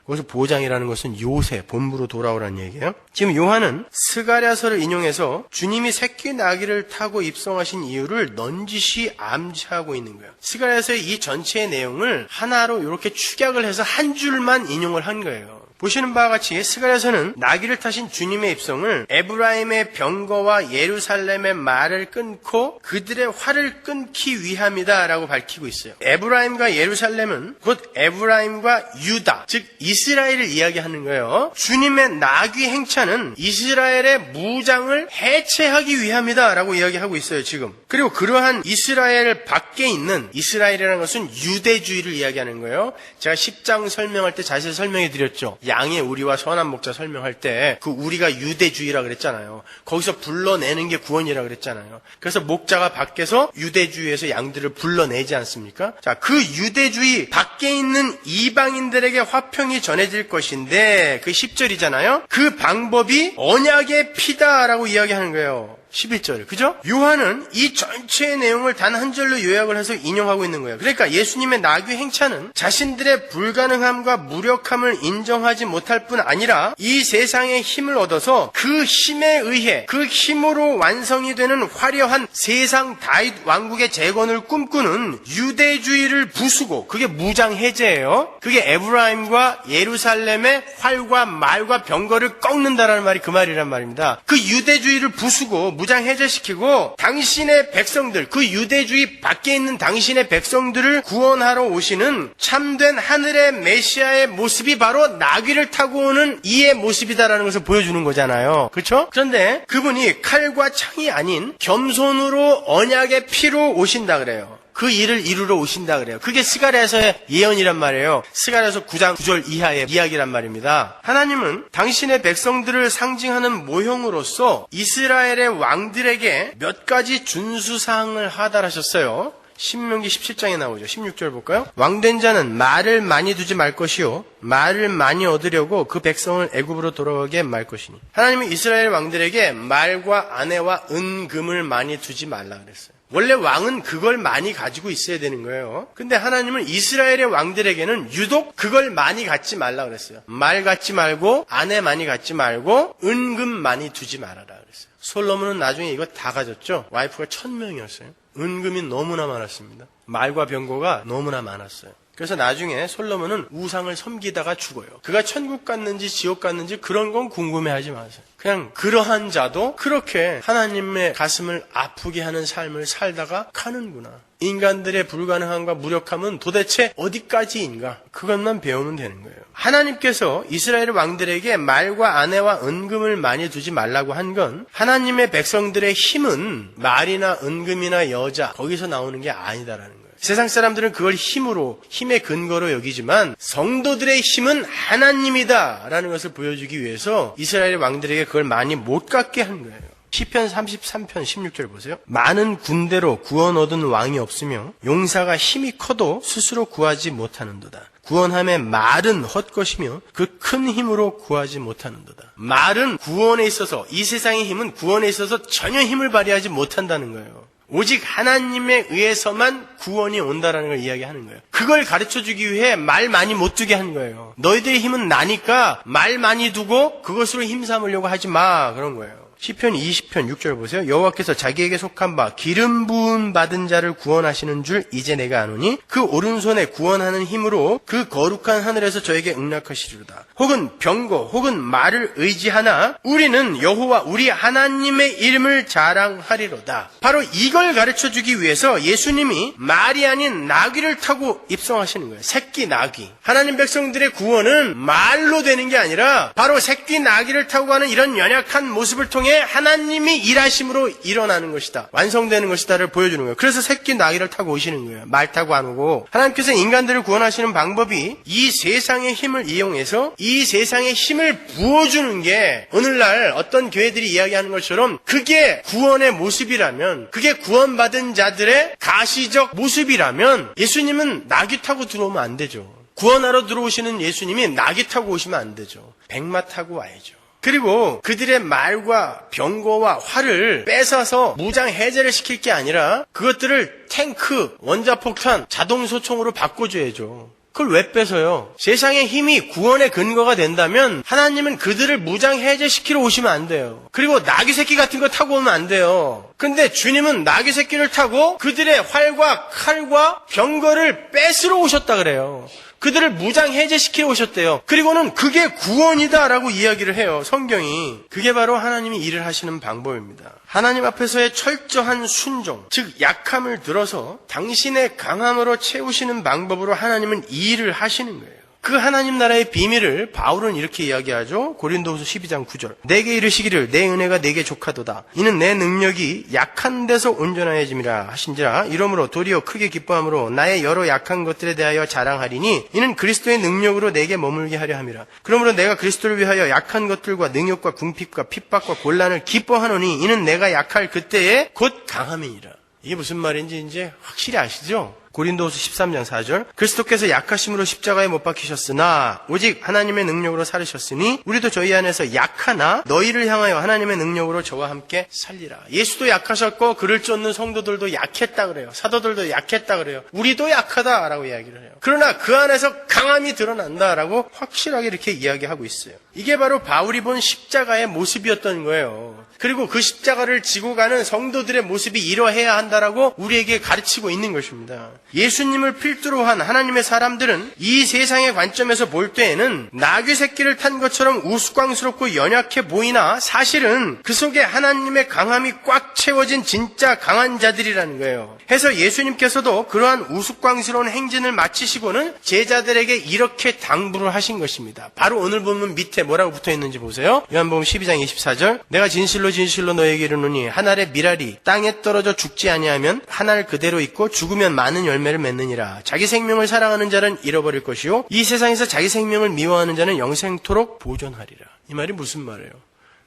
거기서 보장이라는 것은 요새 본부로 돌아오라는 얘기예요. 지금 요한은 스가랴서를 인용해서 주님이 새끼 나귀를 타고 입성하신 이유를 넌지시 암시하고 있는 거예요. 스가랴서의 이 전체의 내용을 하나로 이렇게 축약을 해서 한 줄만 인용을 한 거예요. 보시는 바와 같이 스가랴서는 나귀를 타신 주님의 입성을 에브라임의 병거와 예루살렘의 말을 끊고 그들의 활을 끊기 위함이다 라고 밝히고 있어요. 에브라임과 예루살렘은 곧 에브라임과 유다, 즉 이스라엘을 이야기하는 거예요. 주님의 나귀 행차는 이스라엘의 무장을 해체하기 위함이다 라고 이야기하고 있어요 지금. 그리고 그러한 이스라엘 밖에 있는, 이스라엘이라는 것은 유대주의를 이야기하는 거예요. 제가 10장 설명할 때 자세히 설명해 드렸죠. 양의 우리와 선한 목자 설명할 때 그 우리가 유대주의라 그랬잖아요. 거기서 불러내는 게 구원이라 그랬잖아요. 그래서 목자가 밖에서 유대주의에서 양들을 불러내지 않습니까? 자, 그 유대주의 밖에 있는 이방인들에게 화평이 전해질 것인데 그 10절이잖아요. 그 방법이 언약의 피다라고 이야기하는 거예요. 11절. 그죠? 요한은 이 전체의 내용을 단 한 절로 요약을 해서 인용하고 있는 거예요. 그러니까 예수님의 나귀 행차는 자신들의 불가능함과 무력함을 인정하지 못할 뿐 아니라 이 세상의 힘을 얻어서 그 힘에 의해 그 힘으로 완성이 되는 화려한 세상 다윗 왕국의 재건을 꿈꾸는 유대주의를 부수고, 그게 무장 해제예요. 그게 에브라임과 예루살렘의 활과 말과 병거를 꺾는다라는 말이 그 말이란 말입니다. 그 유대주의를 부수고 무장 해제시키고 당신의 백성들, 그 유대주의 밖에 있는 당신의 백성들을 구원하러 오시는 참된 하늘의 메시아의 모습이 바로 나귀를 타고 오는 이의 모습이다라는 것을 보여주는 거잖아요. 그렇죠? 그런데 그분이 칼과 창이 아닌 겸손으로 언약의 피로 오신다 그래요. 그 일을 이루러 오신다 그래요. 그게 스가랴서의 예언이란 말이에요. 스가랴서 9장 9절 이하의 이야기란 말입니다. 하나님은 당신의 백성들을 상징하는 모형으로서 이스라엘의 왕들에게 몇 가지 준수사항을 하달하셨어요. 신명기 17장에 나오죠. 16절 볼까요? 왕된 자는 말을 많이 두지 말 것이요 말을 많이 얻으려고 그 백성을 애굽으로 돌아가게 말 것이니. 하나님은 이스라엘 왕들에게 말과 아내와 은금을 많이 두지 말라 그랬어요. 원래 왕은 그걸 많이 가지고 있어야 되는 거예요. 근데 하나님은 이스라엘의 왕들에게는 유독 그걸 많이 갖지 말라 그랬어요. 말 갖지 말고 아내 많이 갖지 말고 은금 많이 두지 말아라 그랬어요. 솔로몬은 나중에 이거 다 가졌죠. 와이프가 1000명이었어요. 은금이 너무나 많았습니다. 말과 병거가 너무나 많았어요. 그래서 나중에 솔로몬은 우상을 섬기다가 죽어요. 그가 천국 갔는지 지옥 갔는지 그런 건 궁금해하지 마세요. 그냥 그러한 자도 그렇게 하나님의 가슴을 아프게 하는 삶을 살다가 가는구나. 인간들의 불가능함과 무력함은 도대체 어디까지인가? 그것만 배우면 되는 거예요. 하나님께서 이스라엘 왕들에게 말과 아내와 은금을 많이 두지 말라고 한 건 하나님의 백성들의 힘은 말이나 은금이나 여자 거기서 나오는 게 아니다라는 거예요. 세상 사람들은 그걸 힘으로, 힘의 근거로 여기지만 성도들의 힘은 하나님이다라는 것을 보여주기 위해서 이스라엘 왕들에게 그걸 많이 못 갖게 한 거예요. 시편 33편 16절 보세요. 많은 군대로 구원 얻은 왕이 없으며 용사가 힘이 커도 스스로 구하지 못하는도다. 구원함의 말은 헛것이며 그 큰 힘으로 구하지 못하는도다. 말은 구원에 있어서, 이 세상의 힘은 구원에 있어서 전혀 힘을 발휘하지 못한다는 거예요. 오직 하나님에 의해서만 구원이 온다라는 걸 이야기하는 거예요. 그걸 가르쳐주기 위해 말 많이 못 두게 한 거예요. 너희들의 힘은 나니까 말 많이 두고 그것으로 힘 삼으려고 하지 마, 그런 거예요. 시편 20편 6절 보세요. 여호와께서 자기에게 속한 바 기름 부음 받은 자를 구원하시는 줄 이제 내가 아노니 그 오른손에 구원하는 힘으로 그 거룩한 하늘에서 저에게 응낙하시리로다. 혹은 병거 혹은 말을 의지하나 우리는 여호와 우리 하나님의 이름을 자랑하리로다. 바로 이걸 가르쳐주기 위해서 예수님이 말이 아닌 나귀를 타고 입성하시는 거예요. 새끼 나귀. 하나님 백성들의 구원은 말로 되는 게 아니라 바로 새끼 나귀를 타고 가는 이런 연약한 모습을 통해 하나님이 일하심으로 일어나는 것이다. 완성되는 것이다를 보여주는 거예요. 그래서 새끼 나귀를 타고 오시는 거예요. 말 타고 안 오고. 하나님께서 인간들을 구원하시는 방법이 이 세상의 힘을 이용해서 이 세상의 힘을 부어주는 게 오늘날 어떤 교회들이 이야기하는 것처럼 그게 구원의 모습이라면, 그게 구원받은 자들의 가시적 모습이라면 예수님은 나귀 타고 들어오면 안 되죠. 구원하러 들어오시는 예수님이 나귀 타고 오시면 안 되죠. 백마 타고 와야죠. 그리고 그들의 말과 병거와 활을 뺏어서 무장 해제를 시킬 게 아니라 그것들을 탱크, 원자폭탄, 자동소총으로 바꿔줘야죠. 그걸 왜 뺏어요? 세상의 힘이 구원의 근거가 된다면 하나님은 그들을 무장 해제시키러 오시면 안 돼요. 그리고 나귀 새끼 같은 거 타고 오면 안 돼요. 그런데 주님은 나귀 새끼를 타고 그들의 활과 칼과 병거를 뺏으러 오셨다 그래요. 그들을 무장 해제시키러 오셨대요. 그리고는 그게 구원이다라고 이야기를 해요. 성경이. 그게 바로 하나님이 일을 하시는 방법입니다. 하나님 앞에서의 철저한 순종, 즉 약함을 들어서 당신의 강함으로 채우시는 방법으로 하나님은 이 일을 하시는 거예요. 그 하나님 나라의 비밀을 바울은 이렇게 이야기하죠. 고린도후서 12장 9절. 내게 이르시기를 내 은혜가 내게 족하도다. 이는 내 능력이 약한 데서 온전하여짐이라 하신지라. 이러므로 도리어 크게 기뻐함으로 나의 여러 약한 것들에 대하여 자랑하리니 이는 그리스도의 능력으로 내게 머물게 하려 함이라. 그러므로 내가 그리스도를 위하여 약한 것들과 능욕과 궁핍과 핍박과 곤란을 기뻐하노니 이는 내가 약할 그때에 곧 강함이니라. 이게 무슨 말인지 이제 확실히 아시죠? 고린도후서 13장 4절. 그리스도께서 약하심으로 십자가에 못 박히셨으나 오직 하나님의 능력으로 살으셨으니 우리도 저희 안에서 약하나 너희를 향하여 하나님의 능력으로 저와 함께 살리라. 예수도 약하셨고 그를 쫓는 성도들도 약했다 그래요. 사도들도 약했다 그래요. 우리도 약하다라고 이야기를 해요. 그러나 그 안에서 강함이 드러난다라고 확실하게 이렇게 이야기하고 있어요. 이게 바로 바울이 본 십자가의 모습이었던 거예요. 그리고 그 십자가를 지고 가는 성도들의 모습이 이러해야 한다라고 우리에게 가르치고 있는 것입니다. 예수님을 필두로 한 하나님의 사람들은 이 세상의 관점에서 볼 때에는 나귀 새끼를 탄 것처럼 우스꽝스럽고 연약해 보이나 사실은 그 속에 하나님의 강함이 꽉 채워진 진짜 강한 자들이라는 거예요. 해서 예수님께서도 그러한 우스꽝스러운 행진을 마치시고는 제자들에게 이렇게 당부를 하신 것입니다. 바로 오늘 보면 밑에 뭐라고 붙어 있는지 보세요. 요한복음 12장 24절. 내가 진실로 너에게 이르노니 한 알의 밀알이 땅에 떨어져 죽지 아니하면 한 알 그대로 있고 죽으면 많은 열매를 맺느니라. 자기 생명을 사랑하는 자는 잃어버릴 것이요 이 세상에서 자기 생명을 미워하는 자는 영생토록 보존하리라. 이 말이 무슨 말이에요?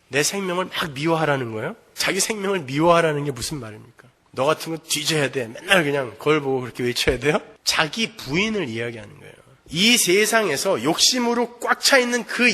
내 생명을 막 미워하라는 거예요? 자기 생명을 미워하라는 게 무슨 말입니까? 너 같은 거 뒤져야 돼. 맨날 그냥 거울 보고 그렇게 외쳐야 돼요? 자기 부인을 이야기하는 거예요. 이 세상에서 욕심으로 꽉 차 있는 그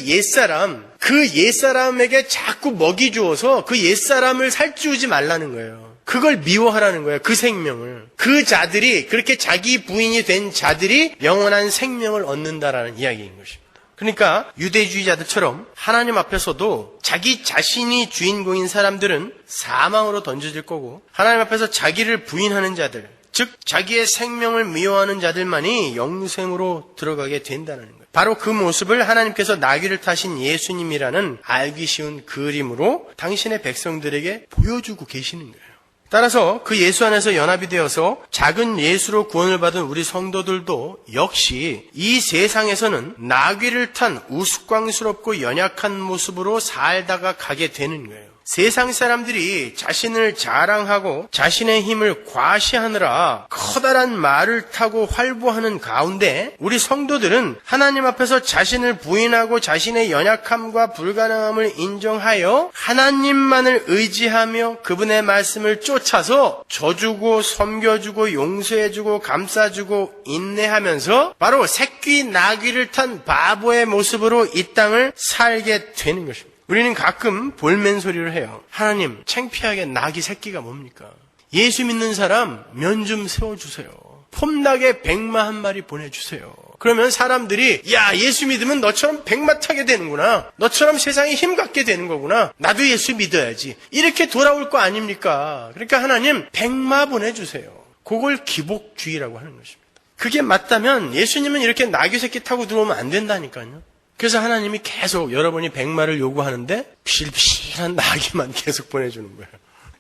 옛사람에게 자꾸 먹이 주어서 그 옛사람을 살찌우지 말라는 거예요. 그걸 미워하라는 거예요. 그 생명을. 그 자들이, 그렇게 자기 부인이 된 자들이 영원한 생명을 얻는다라는 이야기인 것입니다. 그러니까 유대주의자들처럼 하나님 앞에서도 자기 자신이 주인공인 사람들은 사망으로 던져질 거고 하나님 앞에서 자기를 부인하는 자들, 즉 자기의 생명을 미워하는 자들만이 영생으로 들어가게 된다는 거예요. 바로 그 모습을 하나님께서 나귀를 타신 예수님이라는 알기 쉬운 그림으로 당신의 백성들에게 보여주고 계시는 거예요. 따라서 그 예수 안에서 연합이 되어서 작은 예수로 구원을 받은 우리 성도들도 역시 이 세상에서는 나귀를 탄 우스꽝스럽고 연약한 모습으로 살다가 가게 되는 거예요. 세상 사람들이 자신을 자랑하고 자신의 힘을 과시하느라 커다란 말을 타고 활보하는 가운데 우리 성도들은 하나님 앞에서 자신을 부인하고 자신의 연약함과 불가능함을 인정하여 하나님만을 의지하며 그분의 말씀을 쫓아서 져주고 섬겨주고 용서해주고 감싸주고 인내하면서 바로 새끼 나귀를 탄 바보의 모습으로 이 땅을 살게 되는 것입니다. 우리는 가끔 볼멘 소리를 해요. 하나님, 창피하게 나귀 새끼가 뭡니까? 예수 믿는 사람 면 좀 세워주세요. 폼나게 백마 한 마리 보내주세요. 그러면 사람들이 야, 예수 믿으면 너처럼 백마 타게 되는구나. 너처럼 세상에 힘 갖게 되는 거구나. 나도 예수 믿어야지. 이렇게 돌아올 거 아닙니까? 그러니까 하나님 백마 보내주세요. 그걸 기복주의라고 하는 것입니다. 그게 맞다면 예수님은 이렇게 나귀 새끼 타고 들어오면 안 된다니까요. 그래서 하나님이 계속 여러분이 백마를 요구하는데 비실비실한 나귀만 계속 보내주는 거예요.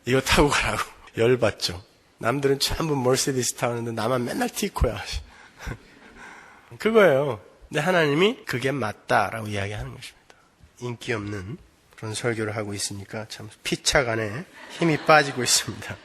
이거 타고 가라고. 열받죠. 남들은 전부 머세디스 타는데 나만 맨날 티코야. 그거예요. 근데 하나님이 그게 맞다라고 이야기하는 것입니다. 인기 없는 그런 설교를 하고 있으니까 참 피착 안에 힘이 빠지고 있습니다.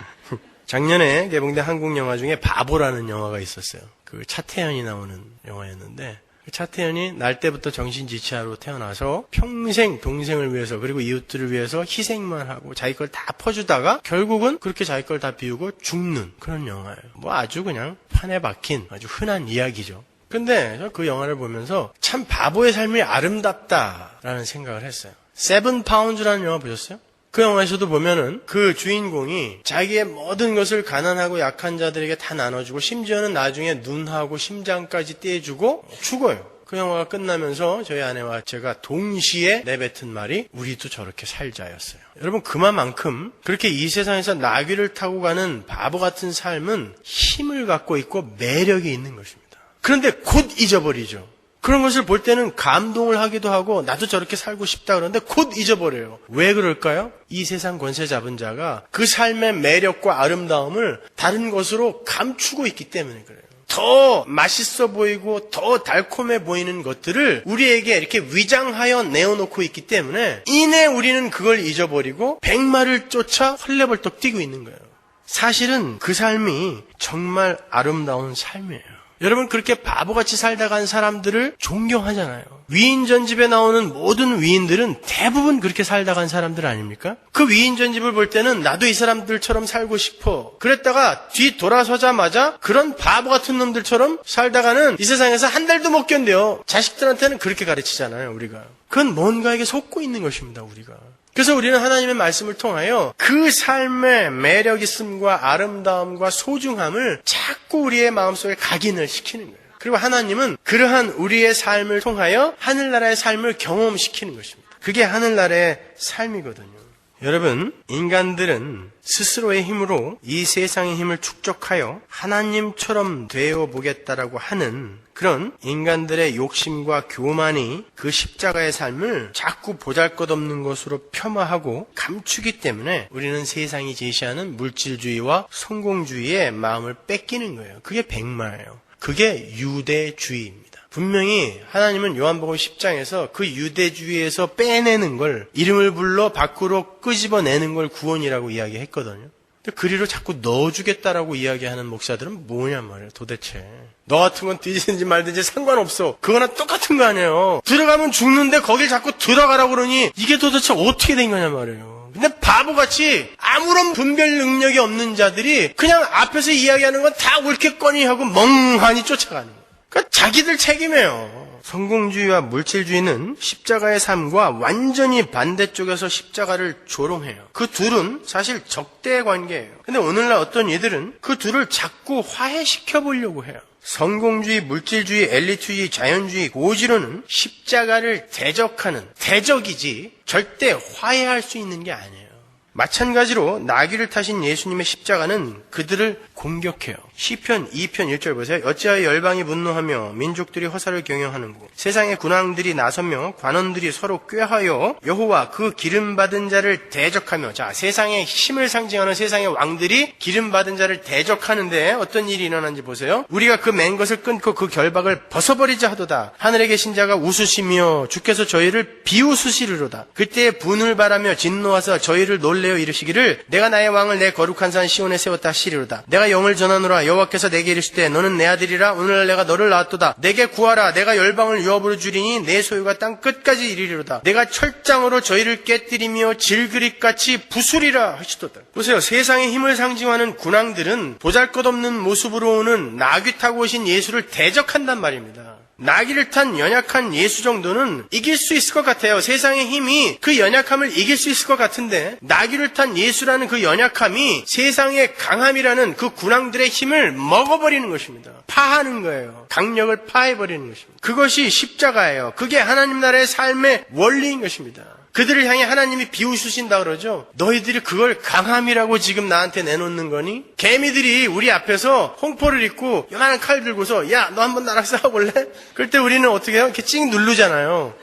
작년에 개봉된 한국 영화 중에 바보라는 영화가 있었어요. 그 차태현이 나오는 영화였는데 차태현이 날 때부터 정신지체로 태어나서 평생 동생을 위해서 그리고 이웃들을 위해서 희생만 하고 자기 걸 다 퍼주다가 결국은 그렇게 자기 걸 다 비우고 죽는 그런 영화예요. 뭐 아주 그냥 판에 박힌 아주 흔한 이야기죠. 근데 그 영화를 보면서 참 바보의 삶이 아름답다라는 생각을 했어요. 세븐 파운드라는 영화 보셨어요? 그 영화에서도 보면은 그 주인공이 자기의 모든 것을 가난하고 약한 자들에게 다 나눠주고 심지어는 나중에 눈하고 심장까지 떼주고 죽어요. 그 영화가 끝나면서 저희 아내와 제가 동시에 내뱉은 말이 우리도 저렇게 살자였어요. 여러분 그만큼 그렇게 이 세상에서 나귀를 타고 가는 바보 같은 삶은 힘을 갖고 있고 매력이 있는 것입니다. 그런데 곧 잊어버리죠. 그런 것을 볼 때는 감동을 하기도 하고 나도 저렇게 살고 싶다 그러는데 곧 잊어버려요. 왜 그럴까요? 이 세상 권세 잡은 자가 그 삶의 매력과 아름다움을 다른 것으로 감추고 있기 때문에 그래요. 더 맛있어 보이고 더 달콤해 보이는 것들을 우리에게 이렇게 위장하여 내어놓고 있기 때문에 이내 우리는 그걸 잊어버리고 백마를 쫓아 헐레벌떡 뛰고 있는 거예요. 사실은 그 삶이 정말 아름다운 삶이에요. 여러분 그렇게 바보같이 살다 간 사람들을 존경하잖아요. 위인전집에 나오는 모든 위인들은 대부분 그렇게 살다 간 사람들 아닙니까? 그 위인전집을 볼 때는 나도 이 사람들처럼 살고 싶어. 그랬다가 뒤 돌아서자마자 그런 바보 같은 놈들처럼 살다가는 이 세상에서 한 달도 못 견뎌요. 자식들한테는 그렇게 가르치잖아요, 우리가. 그건 뭔가에게 속고 있는 것입니다, 우리가. 그래서 우리는 하나님의 말씀을 통하여 그 삶의 매력 있음과 아름다움과 소중함을 자꾸 우리의 마음속에 각인을 시키는 거예요. 그리고 하나님은 그러한 우리의 삶을 통하여 하늘나라의 삶을 경험시키는 것입니다. 그게 하늘나라의 삶이거든요. 여러분, 인간들은 스스로의 힘으로 이 세상의 힘을 축적하여 하나님처럼 되어보겠다라고 하는 그런 인간들의 욕심과 교만이 그 십자가의 삶을 자꾸 보잘것없는 것으로 폄하하고 감추기 때문에 우리는 세상이 제시하는 물질주의와 성공주의의 마음을 뺏기는 거예요. 그게 백마예요. 그게 유대주의입니다. 분명히 하나님은 요한복음 10장에서 그 유대주의에서 빼내는 걸 이름을 불러 밖으로 끄집어내는 걸 구원이라고 이야기했거든요. 근데 그리로 자꾸 넣어주겠다라고 이야기하는 목사들은 뭐냔 말이에요. 도대체 너 같은 건 뒤지든지 말든지 상관없어. 그거나 똑같은 거 아니에요. 들어가면 죽는데 거길 자꾸 들어가라고 그러니 이게 도대체 어떻게 된 거냐 말이에요. 근데 바보같이 아무런 분별 능력이 없는 자들이 그냥 앞에서 이야기하는 건 다 옳겠거니 하고 멍하니 쫓아가는 거예요. 그러니까 자기들 책임이에요. 성공주의와 물질주의는 십자가의 삶과 완전히 반대쪽에서 십자가를 조롱해요. 그 둘은 사실 적대 관계예요. 근데 오늘날 어떤 이들은 그 둘을 자꾸 화해시켜 보려고 해요. 성공주의, 물질주의, 엘리트주의, 자연주의, 고지로는 십자가를 대적하는 대적이지 절대 화해할 수 있는 게 아니에요. 마찬가지로 나귀를 타신 예수님의 십자가는 그들을 공격해요. 시편 2편 1절 보세요. 어찌하여 열방이 분노하며 민족들이 허사를 경영하는고 세상의 군왕들이 나서며 관원들이 서로 꾀하여 여호와 그 기름받은 자를 대적하며. 자, 세상의 힘을 상징하는 세상의 왕들이 기름받은 자를 대적하는데 어떤 일이 일어난지 보세요. 우리가 그 맨 것을 끊고 그 결박을 벗어버리자 하도다. 하늘에 계신 자가 웃으시며 주께서 저희를 비웃으시리로다. 그때 분을 바라며 진노하사 저희를 놀래어 이르시기를 내가 나의 왕을 내 거룩한 산 시온에 세웠다 하시리로다. 내가 영을 전하노라. 여호와께서 내게 이르시되 너는 내 아들이라. 오늘날 내가 너를 낳았도다. 내게 구하라. 내가 열방을 유업으로 주리니 내 소유가 땅 끝까지 이르리로다. 내가 철장으로 저희를 깨뜨리며 질그릇같이 부수리라 하시도다. 보세요. 세상의 힘을 상징하는 군왕들은 보잘것없는 모습으로 오는 나귀 타고 오신 예수를 대적한단 말입니다. 나귀를 탄 연약한 예수 정도는 이길 수 있을 것 같아요. 세상의 힘이 그 연약함을 이길 수 있을 것 같은데 나귀를 탄 예수라는 그 연약함이 세상의 강함이라는 그 군왕들의 힘을 먹어버리는 것입니다. 파하는 거예요. 강력을 파해버리는 것입니다. 그것이 십자가예요. 그게 하나님 나라의 삶의 원리인 것입니다. 그들을 향해 하나님이 비웃으신다 그러죠. 너희들이 그걸 강함이라고 지금 나한테 내놓는 거니? 개미들이 우리 앞에서 홍포를 입고 요만한 칼 들고서 야, 너 한번 나랑 싸워볼래? 그럴 때 우리는 어떻게 해요? 이렇게 찡 누르잖아요.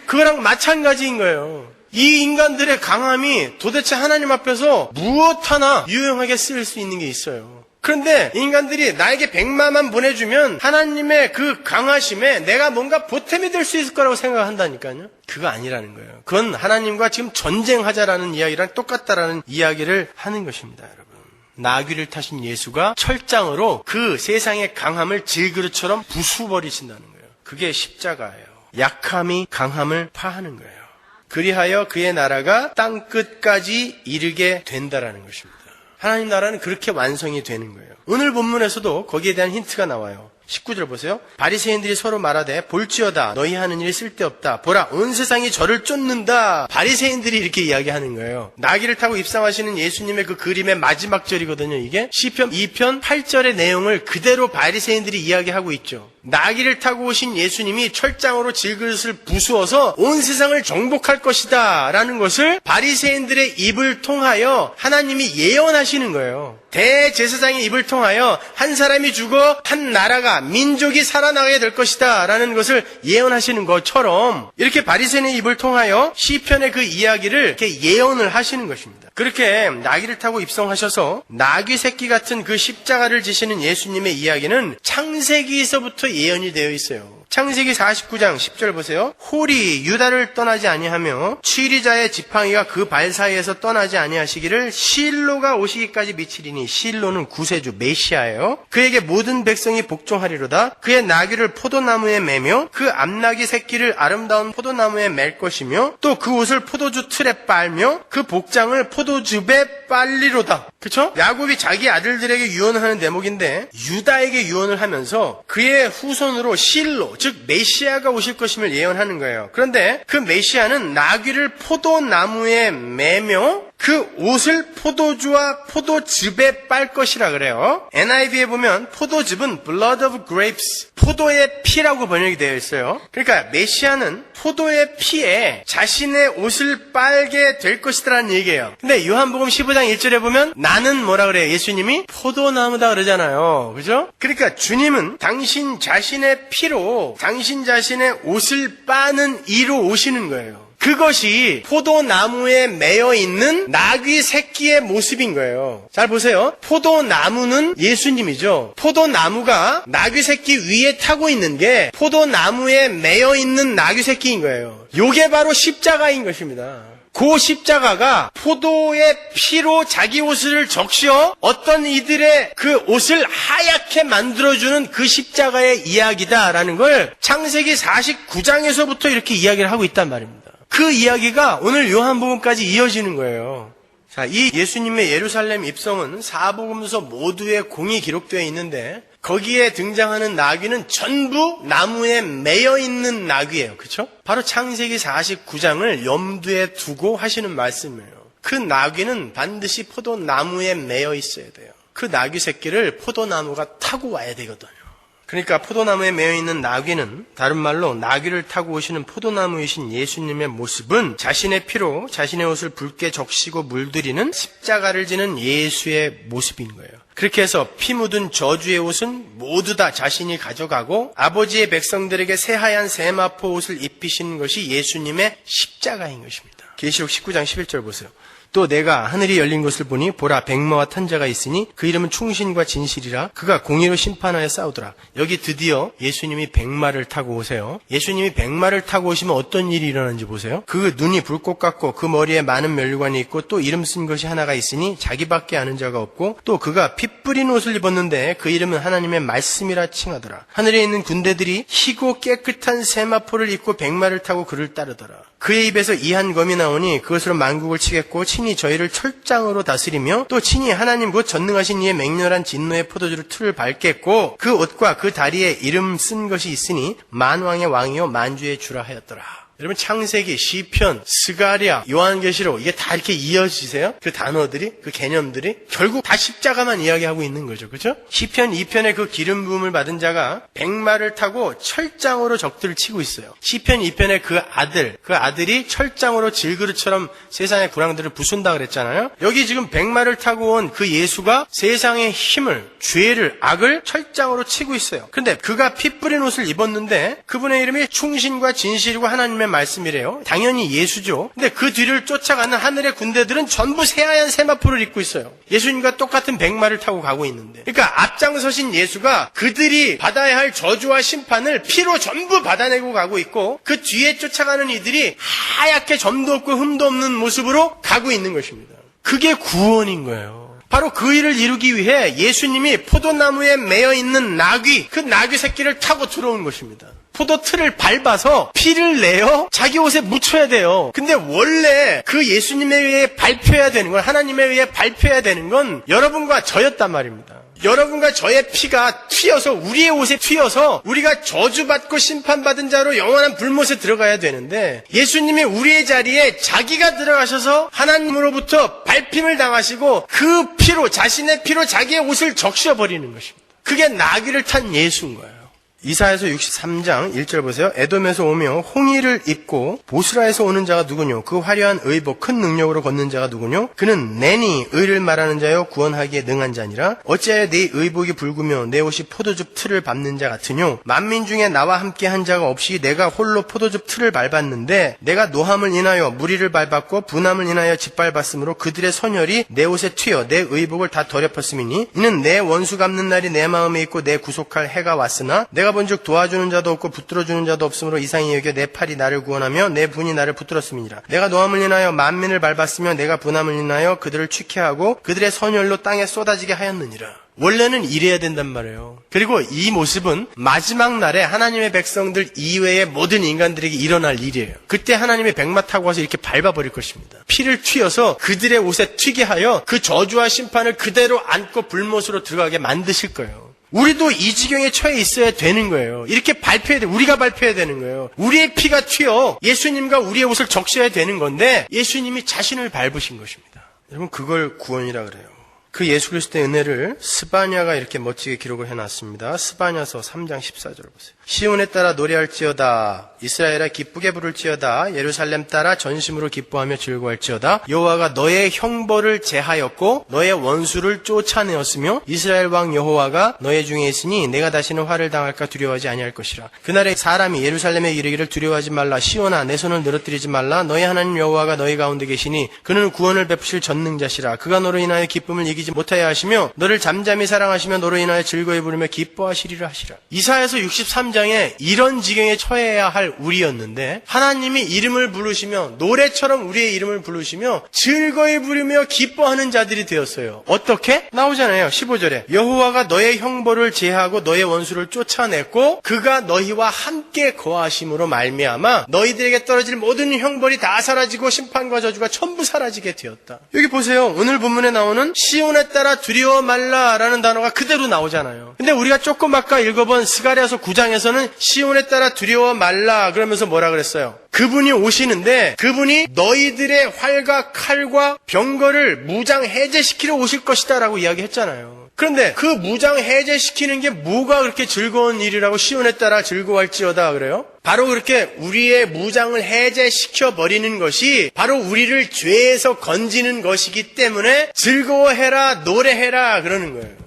그거랑 마찬가지인 거예요. 이 인간들의 강함이 도대체 하나님 앞에서 무엇 하나 유용하게 쓰일 수 있는 게 있어요. 그런데 인간들이 나에게 100만만 보내주면 하나님의 그 강하심에 내가 뭔가 보탬이 될 수 있을 거라고 생각한다니까요. 그거 아니라는 거예요. 그건 하나님과 지금 전쟁하자라는 이야기랑 똑같다라는 이야기를 하는 것입니다, 여러분. 나귀를 타신 예수가 철장으로 그 세상의 강함을 질그릇처럼 부수버리신다는 거예요. 그게 십자가예요. 약함이 강함을 파하는 거예요. 그리하여 그의 나라가 땅끝까지 이르게 된다라는 것입니다. 하나님 나라는 그렇게 완성이 되는 거예요. 오늘 본문에서도 거기에 대한 힌트가 나와요. 19절 보세요. 바리새인들이 서로 말하되 볼지어다 너희 하는 일이 쓸데없다. 보라 온 세상이 저를 쫓는다. 바리새인들이 이렇게 이야기하는 거예요. 나귀를 타고 입상하시는 예수님의 그 그림의 마지막 절이거든요. 이게 시편 2편 8절의 내용을 그대로 바리새인들이 이야기하고 있죠. 나귀를 타고 오신 예수님이 철장으로 질그릇을 부수어서 온 세상을 정복할 것이다 라는 것을 바리새인들의 입을 통하여 하나님이 예언하시는 거예요. 대제사장의 입을 통하여 한 사람이 죽어 한 나라가 민족이 살아나게 될 것이다 라는 것을 예언하시는 것처럼 이렇게 바리새인의 입을 통하여 시편의 그 이야기를 이렇게 예언을 하시는 것입니다. 그렇게 나귀를 타고 입성하셔서 나귀 새끼 같은 그 십자가를 지시는 예수님의 이야기는 창세기에서부터 예언이 되어 있어요. 창세기 49장 10절 보세요. 홀이 유다를 떠나지 아니하며 취리자의 지팡이가 그 발 사이에서 떠나지 아니하시기를 실로가 오시기까지 미치리니 실로는 구세주 메시아예요. 그에게 모든 백성이 복종하리로다. 그의 나귀를 포도나무에 매며 그 암나귀 새끼를 아름다운 포도나무에 맬 것이며 또 그 옷을 포도주 틀에 빨며 그 복장을 포도즙에 빨리로다. 그렇죠? 야곱이 자기 아들들에게 유언을 하는 대목인데 유다에게 유언을 하면서 그의 후손으로 실로 즉 메시아가 오실 것임을 예언하는 거예요. 그런데 그 메시아는 나귀를 포도나무에 매며 그 옷을 포도주와 포도즙에 빨 것이라 그래요. NIV에 보면 포도즙은 blood of grapes, 포도의 피라고 번역이 되어 있어요. 그러니까 메시아는 포도의 피에 자신의 옷을 빨게 될 것이라는 얘기예요. 근데 요한복음 15장 1절에 보면 나는 뭐라 그래요? 예수님이 포도나무다 그러잖아요. 그죠? 그러니까 주님은 당신 자신의 피로 당신 자신의 옷을 빠는 이로 오시는 거예요. 그것이 포도나무에 매여 있는 나귀 새끼의 모습인 거예요. 잘 보세요. 포도나무는 예수님이죠. 포도나무가 나귀 새끼 위에 타고 있는 게 포도나무에 매여 있는 나귀 새끼인 거예요. 요게 바로 십자가인 것입니다. 그 십자가가 포도의 피로 자기 옷을 적셔 어떤 이들의 그 옷을 하얗게 만들어주는 그 십자가의 이야기다라는 걸 창세기 49장에서부터 이렇게 이야기를 하고 있단 말입니다. 그 이야기가 오늘 요한복음까지 이어지는 거예요. 자, 이 예수님의 예루살렘 입성은 사복음서 모두의 공이 기록되어 있는데 거기에 등장하는 나귀는 전부 나무에 매여 있는 나귀예요. 그렇죠? 바로 창세기 49장을 염두에 두고 하시는 말씀이에요. 그 나귀는 반드시 포도나무에 매여 있어야 돼요. 그 나귀 새끼를 포도나무가 타고 와야 되거든요. 그러니까 포도나무에 매여있는 나귀는 다른 말로 나귀를 타고 오시는 포도나무이신 예수님의 모습은 자신의 피로 자신의 옷을 붉게 적시고 물들이는 십자가를 지는 예수의 모습인 거예요. 그렇게 해서 피 묻은 저주의 옷은 모두 다 자신이 가져가고 아버지의 백성들에게 새하얀 세마포 옷을 입히시는 것이 예수님의 십자가인 것입니다. 계시록 19장 11절 보세요. 또 내가 하늘이 열린 것을 보니 보라 백마와 탄 자가 있으니 그 이름은 충신과 진실이라 그가 공의로 심판하여 싸우더라. 여기 드디어 예수님이 백마를 타고 오세요. 예수님이 백마를 타고 오시면 어떤 일이 일어나는지 보세요. 그 눈이 불꽃 같고 그 머리에 많은 면류관이 있고 또 이름 쓴 것이 하나가 있으니 자기밖에 아는 자가 없고 또 그가 피 뿌린 옷을 입었는데 그 이름은 하나님의 말씀이라 칭하더라. 하늘에 있는 군대들이 희고 깨끗한 세마포를 입고 백마를 타고 그를 따르더라. 그의 입에서 이한 검이 나오니 그것으로 만국을 치겠고 친히 저희를 철장으로 다스리며 또 친히 하나님 곧 전능하신 이의 맹렬한 진노의 포도주를 틀을 밟겠고 그 옷과 그 다리에 이름 쓴 것이 있으니 만왕의 왕이요 만주의 주라 하였더라. 여러분 창세기, 시편, 스가랴, 요한계시록 이게 다 이렇게 이어지세요? 그 단어들이, 그 개념들이 결국 다 십자가만 이야기하고 있는 거죠. 그렇죠? 시편 2편의 그 기름 부음을 받은 자가 백마를 타고 철장으로 적들을 치고 있어요. 시편 2편의 그 아들이 철장으로 질그릇처럼 세상의 군왕들을 부순다 그랬잖아요. 여기 지금 백마를 타고 온 그 예수가 세상의 힘을, 죄를, 악을 철장으로 치고 있어요. 그런데 그가 피 뿌린 옷을 입었는데 그분의 이름이 충신과 진실이고 하나님의 말씀이래요. 당연히 예수죠. 근데 그 뒤를 쫓아가는 하늘의 군대들은 전부 새하얀 세마포를 입고 있어요. 예수님과 똑같은 백마를 타고 가고 있는데. 그러니까 앞장서신 예수가 그들이 받아야 할 저주와 심판을 피로 전부 받아내고 가고 있고 그 뒤에 쫓아가는 이들이 하얗게 점도 없고 흠도 없는 모습으로 가고 있는 것입니다. 그게 구원인 거예요. 바로 그 일을 이루기 위해 예수님이 포도나무에 매여 있는 나귀, 그 나귀 새끼를 타고 들어온 것입니다. 포도 틀을 밟아서 피를 내어 자기 옷에 묻혀야 돼요. 근데 원래 그 예수님에 의해 발표해야 되는 건, 하나님에 의해 발표해야 되는 건 여러분과 저였단 말입니다. 여러분과 저의 피가 튀어서, 우리의 옷에 튀어서 우리가 저주받고 심판받은 자로 영원한 불못에 들어가야 되는데 예수님이 우리의 자리에 자기가 들어가셔서 하나님으로부터 밟힘을 당하시고 그 피로, 자신의 피로 자기의 옷을 적셔버리는 것입니다. 그게 나귀를 탄 예수인 거예요. 이사야서 63장 1절 보세요. 에돔에서 오며 홍의를 입고 보스라에서 오는 자가 누구뇨? 그 화려한 의복 큰 능력으로 걷는 자가 누구뇨? 그는 내니 의를 말하는 자요 구원하기에 능한 자니라. 어찌하여 네 의복이 붉으며 내 옷이 포도즙 틀을 밟는 자 같으뇨? 만민 중에 나와 함께 한 자가 없이 내가 홀로 포도즙 틀을 밟았는데 내가 노함을 인하여 무리를 밟았고 분함을 인하여 짓밟았으므로 그들의 선혈이 내 옷에 튀어 내 의복을 다 더럽혔음이니 이는 내 원수 갚는 날이 내 마음에 있고 내 구속할 해가 왔으나 내가 본즉 도와주는 자도 없고 붙들어주는 자도 없으므로 이상히 여겨 내 팔이 나를 구원하며 내 분이 나를 붙들었음이니라. 내가 노함을 인하여 만민을 밟았으며 내가 분함을 인하여 그들을 취케하고 그들의 선혈로 땅에 쏟아지게 하였느니라. 원래는 이래야 된단 말이에요. 그리고 이 모습은 마지막 날에 하나님의 백성들 이외의 모든 인간들에게 일어날 일이에요. 그때 하나님이 백마 타고 와서 이렇게 밟아버릴 것입니다. 피를 튀어서 그들의 옷에 튀게 하여 그 저주와 심판을 그대로 안고 불못으로 들어가게 만드실 거예요. 우리도 이 지경에 처해 있어야 되는 거예요. 이렇게 발표해야 돼. 우리가 발표해야 되는 거예요. 우리의 피가 튀어 예수님과 우리의 옷을 적셔야 되는 건데 예수님이 자신을 밟으신 것입니다. 여러분 그걸 구원이라 그래요. 그 예수 그리스도의 은혜를 스바냐가 이렇게 멋지게 기록을 해놨습니다. 스바냐서 3장 14절을 보세요. 시온에 따라 노래할지어다. 이스라엘아 기쁘게 부를지어다. 예루살렘 따라 전심으로 기뻐하며 즐거워할지어다. 여호와가 너의 형벌을 제하였고 너의 원수를 쫓아내었으며 이스라엘 왕 여호와가 너의 중에 있으니 내가 다시는 화를 당할까 두려워하지 아니할 것이라. 그날에 사람이 예루살렘에 이르기를 두려워하지 말라. 시온아 내 손을 늘어뜨리지 말라. 너의 하나님 여호와가 너희 가운데 계시니 그는 구원을 베푸실 전능자시라. 그가 너로 인하여 기쁨을 이기지 못하여 하시며 너를 잠잠히 사랑하시며 너로 인하여 즐거이 부르며 기뻐하시리라 하시라. 이사야서 63장에 이런 지경에 처해야 할 우리였는데 하나님이 이름을 부르시며 노래처럼 우리의 이름을 부르시며 즐거이 부르며 기뻐하는 자들이 되었어요. 어떻게? 나오잖아요. 15절에 여호와가 너의 형벌을 제하고 너의 원수를 쫓아냈고 그가 너희와 함께 거하심으로 말미암아 너희들에게 떨어질 모든 형벌이 다 사라지고 심판과 저주가 전부 사라지게 되었다. 여기 보세요. 오늘 본문에 나오는 시온에 따라 두려워 말라라는 단어가 그대로 나오잖아요. 근데 우리가 조금 아까 읽어본 스가랴서 9장에서는 시온에 따라 두려워 말라 그러면서 뭐라 그랬어요? 그분이 오시는데 그분이 너희들의 활과 칼과 병거를 무장 해제시키러 오실 것이다 라고 이야기했잖아요. 그런데 그 무장 해제시키는 게 뭐가 그렇게 즐거운 일이라고 시온에 따라 즐거워할지어다 그래요? 바로 그렇게 우리의 무장을 해제시켜버리는 것이 바로 우리를 죄에서 건지는 것이기 때문에 즐거워해라 노래해라 그러는 거예요.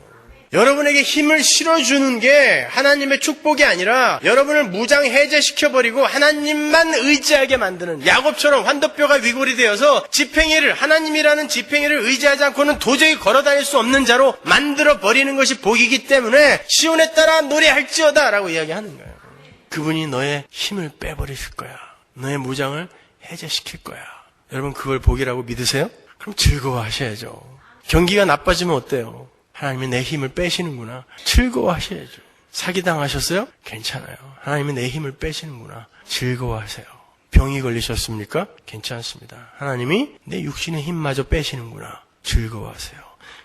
여러분에게 힘을 실어주는 게 하나님의 축복이 아니라 여러분을 무장 해제시켜버리고 하나님만 의지하게 만드는 야곱처럼 환도뼈가 위골이 되어서 지팽이를 하나님이라는 지팽이를 의지하지 않고는 도저히 걸어다닐 수 없는 자로 만들어버리는 것이 복이기 때문에 시온에 따라 노래할지어다 라고 이야기하는 거예요. 그분이 너의 힘을 빼버리실 거야. 너의 무장을 해제시킬 거야. 여러분 그걸 복이라고 믿으세요? 그럼 즐거워하셔야죠. 경기가 나빠지면 어때요? 하나님이 내 힘을 빼시는구나. 즐거워하셔야죠. 사기당하셨어요? 괜찮아요. 하나님이 내 힘을 빼시는구나. 즐거워하세요. 병이 걸리셨습니까? 괜찮습니다. 하나님이 내 육신의 힘마저 빼시는구나. 즐거워하세요.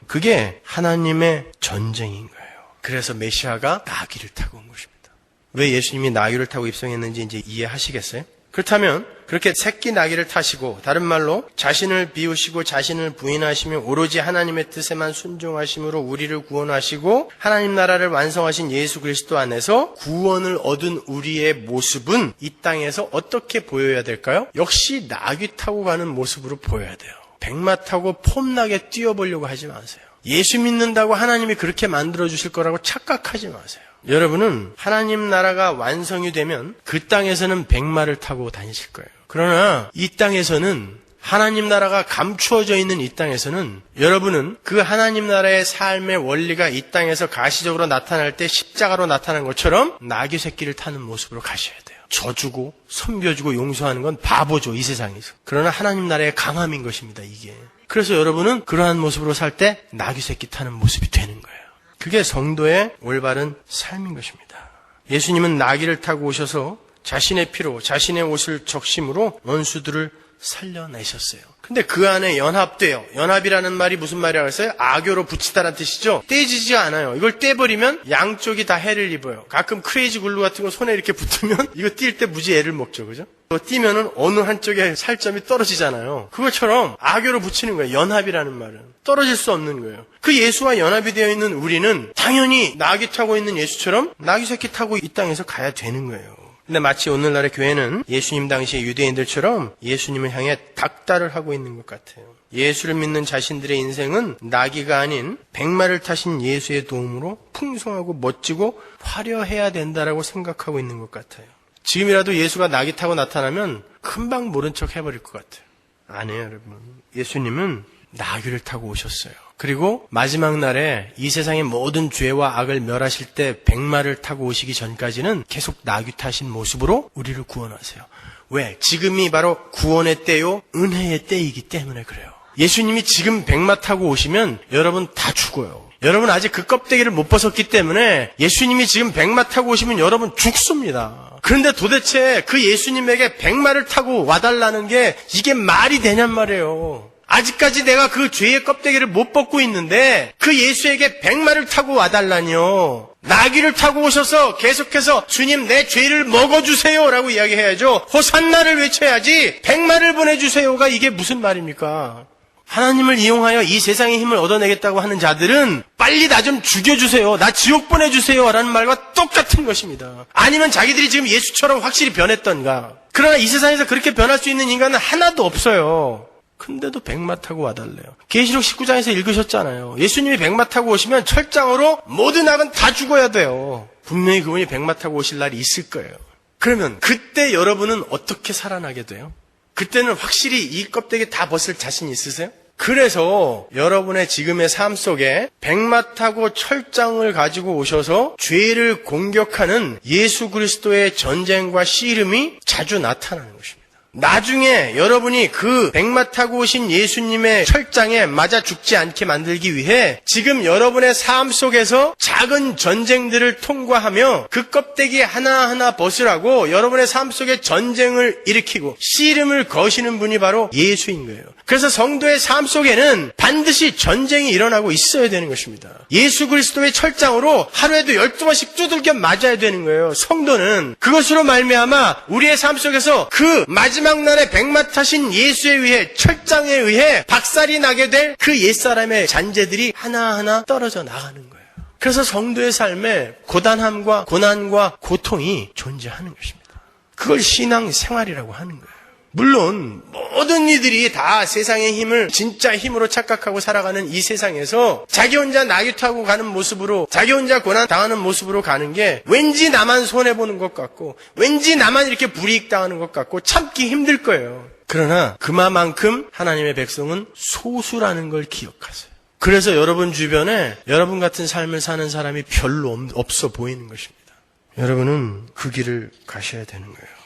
그게 하나님의 전쟁인 거예요. 그래서 메시아가 나귀를 타고 온 것입니다. 왜 예수님이 나귀를 타고 입성했는지 이제 이해하시겠어요? 그렇다면 그렇게 새끼 나귀를 타시고, 다른 말로 자신을 비우시고 자신을 부인하시며 오로지 하나님의 뜻에만 순종하심으로 우리를 구원하시고 하나님 나라를 완성하신 예수 그리스도 안에서 구원을 얻은 우리의 모습은 이 땅에서 어떻게 보여야 될까요? 역시 나귀 타고 가는 모습으로 보여야 돼요. 백마 타고 폼나게 뛰어보려고 하지 마세요. 예수 믿는다고 하나님이 그렇게 만들어주실 거라고 착각하지 마세요. 여러분은 하나님 나라가 완성이 되면 그 땅에서는 백마를 타고 다니실 거예요. 그러나 이 땅에서는, 하나님 나라가 감추어져 있는 이 땅에서는 여러분은 그 하나님 나라의 삶의 원리가 이 땅에서 가시적으로 나타날 때 십자가로 나타난 것처럼 나귀 새끼를 타는 모습으로 가셔야 돼요. 져주고 섬겨주고 용서하는 건 바보죠, 이 세상에서. 그러나 하나님 나라의 강함인 것입니다, 이게. 그래서 여러분은 그러한 모습으로 살 때 나귀 새끼 타는 모습이 되는 거예요. 그게 성도의 올바른 삶인 것입니다. 예수님은 나귀를 타고 오셔서 자신의 피로, 자신의 옷을 적심으로 원수들을 살려내셨어요. 근데 그 안에 연합돼요. 연합이라는 말이 무슨 말이라고 했어요? 악교로 붙이다라는 뜻이죠. 떼지지가 않아요. 이걸 떼버리면 양쪽이 다 해를 입어요. 가끔 크레이지 글루 같은 거 손에 이렇게 붙으면 이거 띌 때 무지 애를 먹죠, 그죠? 띄면은 어느 한쪽에 살점이 떨어지잖아요. 그것처럼 악교로 붙이는 거예요. 연합이라는 말은 떨어질 수 없는 거예요. 그 예수와 연합이 되어 있는 우리는 당연히 나귀 타고 있는 예수처럼 나귀 새끼 타고 이 땅에서 가야 되는 거예요. 근데 마치 오늘날의 교회는 예수님 당시의 유대인들처럼 예수님을 향해 닥달을 하고 있는 것 같아요. 예수를 믿는 자신들의 인생은 나귀가 아닌 백마를 타신 예수의 도움으로 풍성하고 멋지고 화려해야 된다라고 생각하고 있는 것 같아요. 지금이라도 예수가 나귀 타고 나타나면 금방 모른 척 해버릴 것 같아요. 아니에요, 여러분. 예수님은 나귀를 타고 오셨어요. 그리고 마지막 날에 이 세상의 모든 죄와 악을 멸하실 때 백마를 타고 오시기 전까지는 계속 나귀 타신 모습으로 우리를 구원하세요. 왜? 지금이 바로 구원의 때요, 은혜의 때이기 때문에 그래요. 예수님이 지금 백마 타고 오시면 여러분 다 죽어요. 여러분 아직 그 껍데기를 못 벗었기 때문에 예수님이 지금 백마 타고 오시면 여러분 죽습니다. 그런데 도대체 그 예수님에게 백마를 타고 와달라는 게 이게 말이 되냔 말이에요. 아직까지 내가 그 죄의 껍데기를 못 벗고 있는데 그 예수에게 백마를 타고 와달라니요. 나귀를 타고 오셔서 계속해서 주님 내 죄를 먹어주세요 라고 이야기해야죠. 호산나를 외쳐야지 백마를 보내주세요가 이게 무슨 말입니까? 하나님을 이용하여 이 세상의 힘을 얻어내겠다고 하는 자들은 빨리 나 좀 죽여주세요, 나 지옥 보내주세요 라는 말과 똑같은 것입니다. 아니면 자기들이 지금 예수처럼 확실히 변했던가. 그러나 이 세상에서 그렇게 변할 수 있는 인간은 하나도 없어요. 근데도 백마 타고 와달래요. 계시록 19장에서 읽으셨잖아요. 예수님이 백마 타고 오시면 철장으로 모든 악은 다 죽어야 돼요. 분명히 그분이 백마 타고 오실 날이 있을 거예요. 그러면 그때 여러분은 어떻게 살아나게 돼요? 그때는 확실히 이 껍데기 다 벗을 자신 있으세요? 그래서 여러분의 지금의 삶 속에 백마 타고 철장을 가지고 오셔서 죄를 공격하는 예수 그리스도의 전쟁과 씨름이 자주 나타나는 것입니다. 나중에 여러분이 그 백마 타고 오신 예수님의 철장에 맞아 죽지 않게 만들기 위해 지금 여러분의 삶 속에서 작은 전쟁들을 통과하며 그 껍데기 하나하나 벗으라고 여러분의 삶 속에 전쟁을 일으키고 씨름을 거시는 분이 바로 예수인 거예요. 그래서 성도의 삶 속에는 반드시 전쟁이 일어나고 있어야 되는 것입니다. 예수 그리스도의 철장으로 하루에도 12번씩 두들겨 맞아야 되는 거예요. 성도는 그것으로 말미암아 우리의 삶 속에서 그 마지막 날에 백마 타신 예수에 의해, 철장에 의해 박살이 나게 될 그 옛사람의 잔재들이 하나하나 떨어져 나가는 거예요. 그래서 성도의 삶에 고단함과 고난과 고통이 존재하는 것입니다. 그걸 신앙 생활이라고 하는 거예요. 물론 모든 이들이 다 세상의 힘을 진짜 힘으로 착각하고 살아가는 이 세상에서 자기 혼자 나귀 타고 가는 모습으로, 자기 혼자 고난 당하는 모습으로 가는 게 왠지 나만 손해보는 것 같고 왠지 나만 이렇게 불이익 당하는 것 같고 참기 힘들 거예요. 그러나 그만큼 하나님의 백성은 소수라는 걸 기억하세요. 그래서 여러분 주변에 여러분 같은 삶을 사는 사람이 별로 없어 보이는 것입니다. 여러분은 그 길을 가셔야 되는 거예요.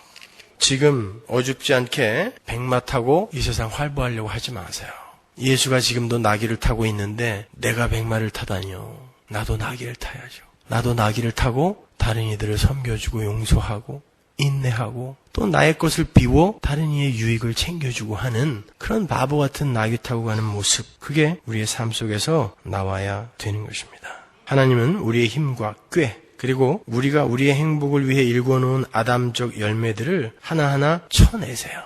지금 어줍지 않게 백마 타고 이 세상 활보하려고 하지 마세요. 예수가 지금도 나귀를 타고 있는데 내가 백마를 타다니요. 나도 나귀를 타야죠. 나도 나귀를 타고 다른 이들을 섬겨주고 용서하고 인내하고 또 나의 것을 비워 다른 이의 유익을 챙겨주고 하는 그런 바보 같은 나귀 타고 가는 모습, 그게 우리의 삶 속에서 나와야 되는 것입니다. 하나님은 우리의 힘과 꾀, 그리고 우리가 우리의 행복을 위해 일궈놓은 아담적 열매들을 하나하나 쳐내세요.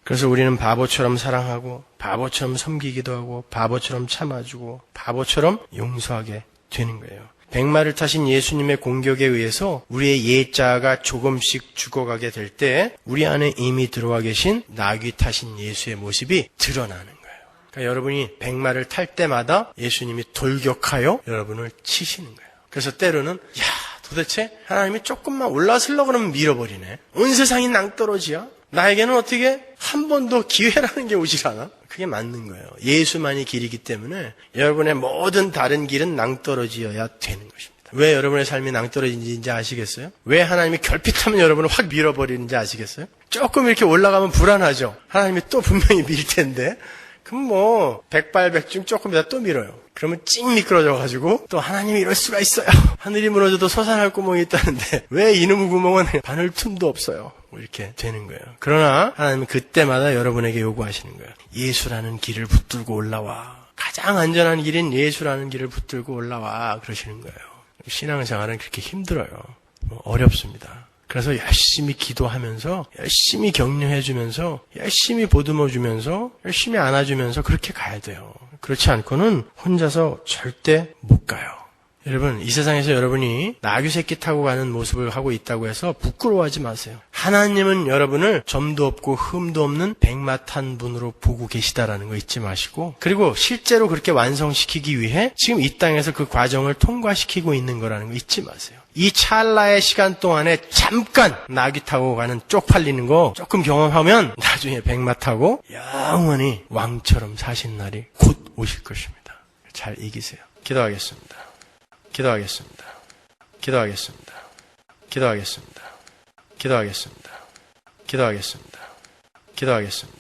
그래서 우리는 바보처럼 사랑하고 바보처럼 섬기기도 하고 바보처럼 참아주고 바보처럼 용서하게 되는 거예요. 백마를 타신 예수님의 공격에 의해서 우리의 예자가 조금씩 죽어가게 될 때 우리 안에 이미 들어와 계신 나귀 타신 예수의 모습이 드러나는 거예요. 그러니까 여러분이 백마를 탈 때마다 예수님이 돌격하여 여러분을 치시는 거예요. 그래서 때로는 도대체 하나님이 조금만 올라서려고 그러면 밀어버리네. 온 세상이 낭떠러지야. 나에게는 어떻게 한 번도 기회라는 게 오질 않아? 그게 맞는 거예요. 예수만이 길이기 때문에 여러분의 모든 다른 길은 낭떠러지여야 되는 것입니다. 왜 여러분의 삶이 낭떠러지인지 아시겠어요? 왜 하나님이 결핍하면 여러분을 확 밀어버리는지 아시겠어요? 조금 이렇게 올라가면 불안하죠? 하나님이 또 분명히 밀 텐데 그럼 백발백중 조금 이따 또 밀어요. 그러면 찡 미끄러져가지고 또 하나님이 이럴 수가 있어요. 하늘이 무너져도 솟아날 구멍이 있다는데 왜 이놈의 구멍은 바늘 틈도 없어요. 이렇게 되는 거예요. 그러나 하나님은 그때마다 여러분에게 요구하시는 거예요. 예수라는 길을 붙들고 올라와. 가장 안전한 길인 예수라는 길을 붙들고 올라와. 그러시는 거예요. 신앙생활은 그렇게 힘들어요. 어렵습니다. 그래서 열심히 기도하면서 열심히 격려해주면서 열심히 보듬어주면서 열심히 안아주면서 그렇게 가야 돼요. 그렇지 않고는 혼자서 절대 못 가요. 여러분, 이 세상에서 여러분이 나귀 새끼 타고 가는 모습을 하고 있다고 해서 부끄러워하지 마세요. 하나님은 여러분을 점도 없고 흠도 없는 백마 탄 분으로 보고 계시다라는 거 잊지 마시고, 그리고 실제로 그렇게 완성시키기 위해 지금 이 땅에서 그 과정을 통과시키고 있는 거라는 거 잊지 마세요. 이 찰나의 시간 동안에 잠깐 나귀 타고 가는 쪽팔리는 거 조금 경험하면 나중에 백마 타고 영원히 왕처럼 사신 날이 곧 오실 것입니다. 잘 이기세요. 기도하겠습니다. 기도하겠습니다. 기도하겠습니다. 기도하겠습니다. 기도하겠습니다. 기도하겠습니다. 기도하겠습니다.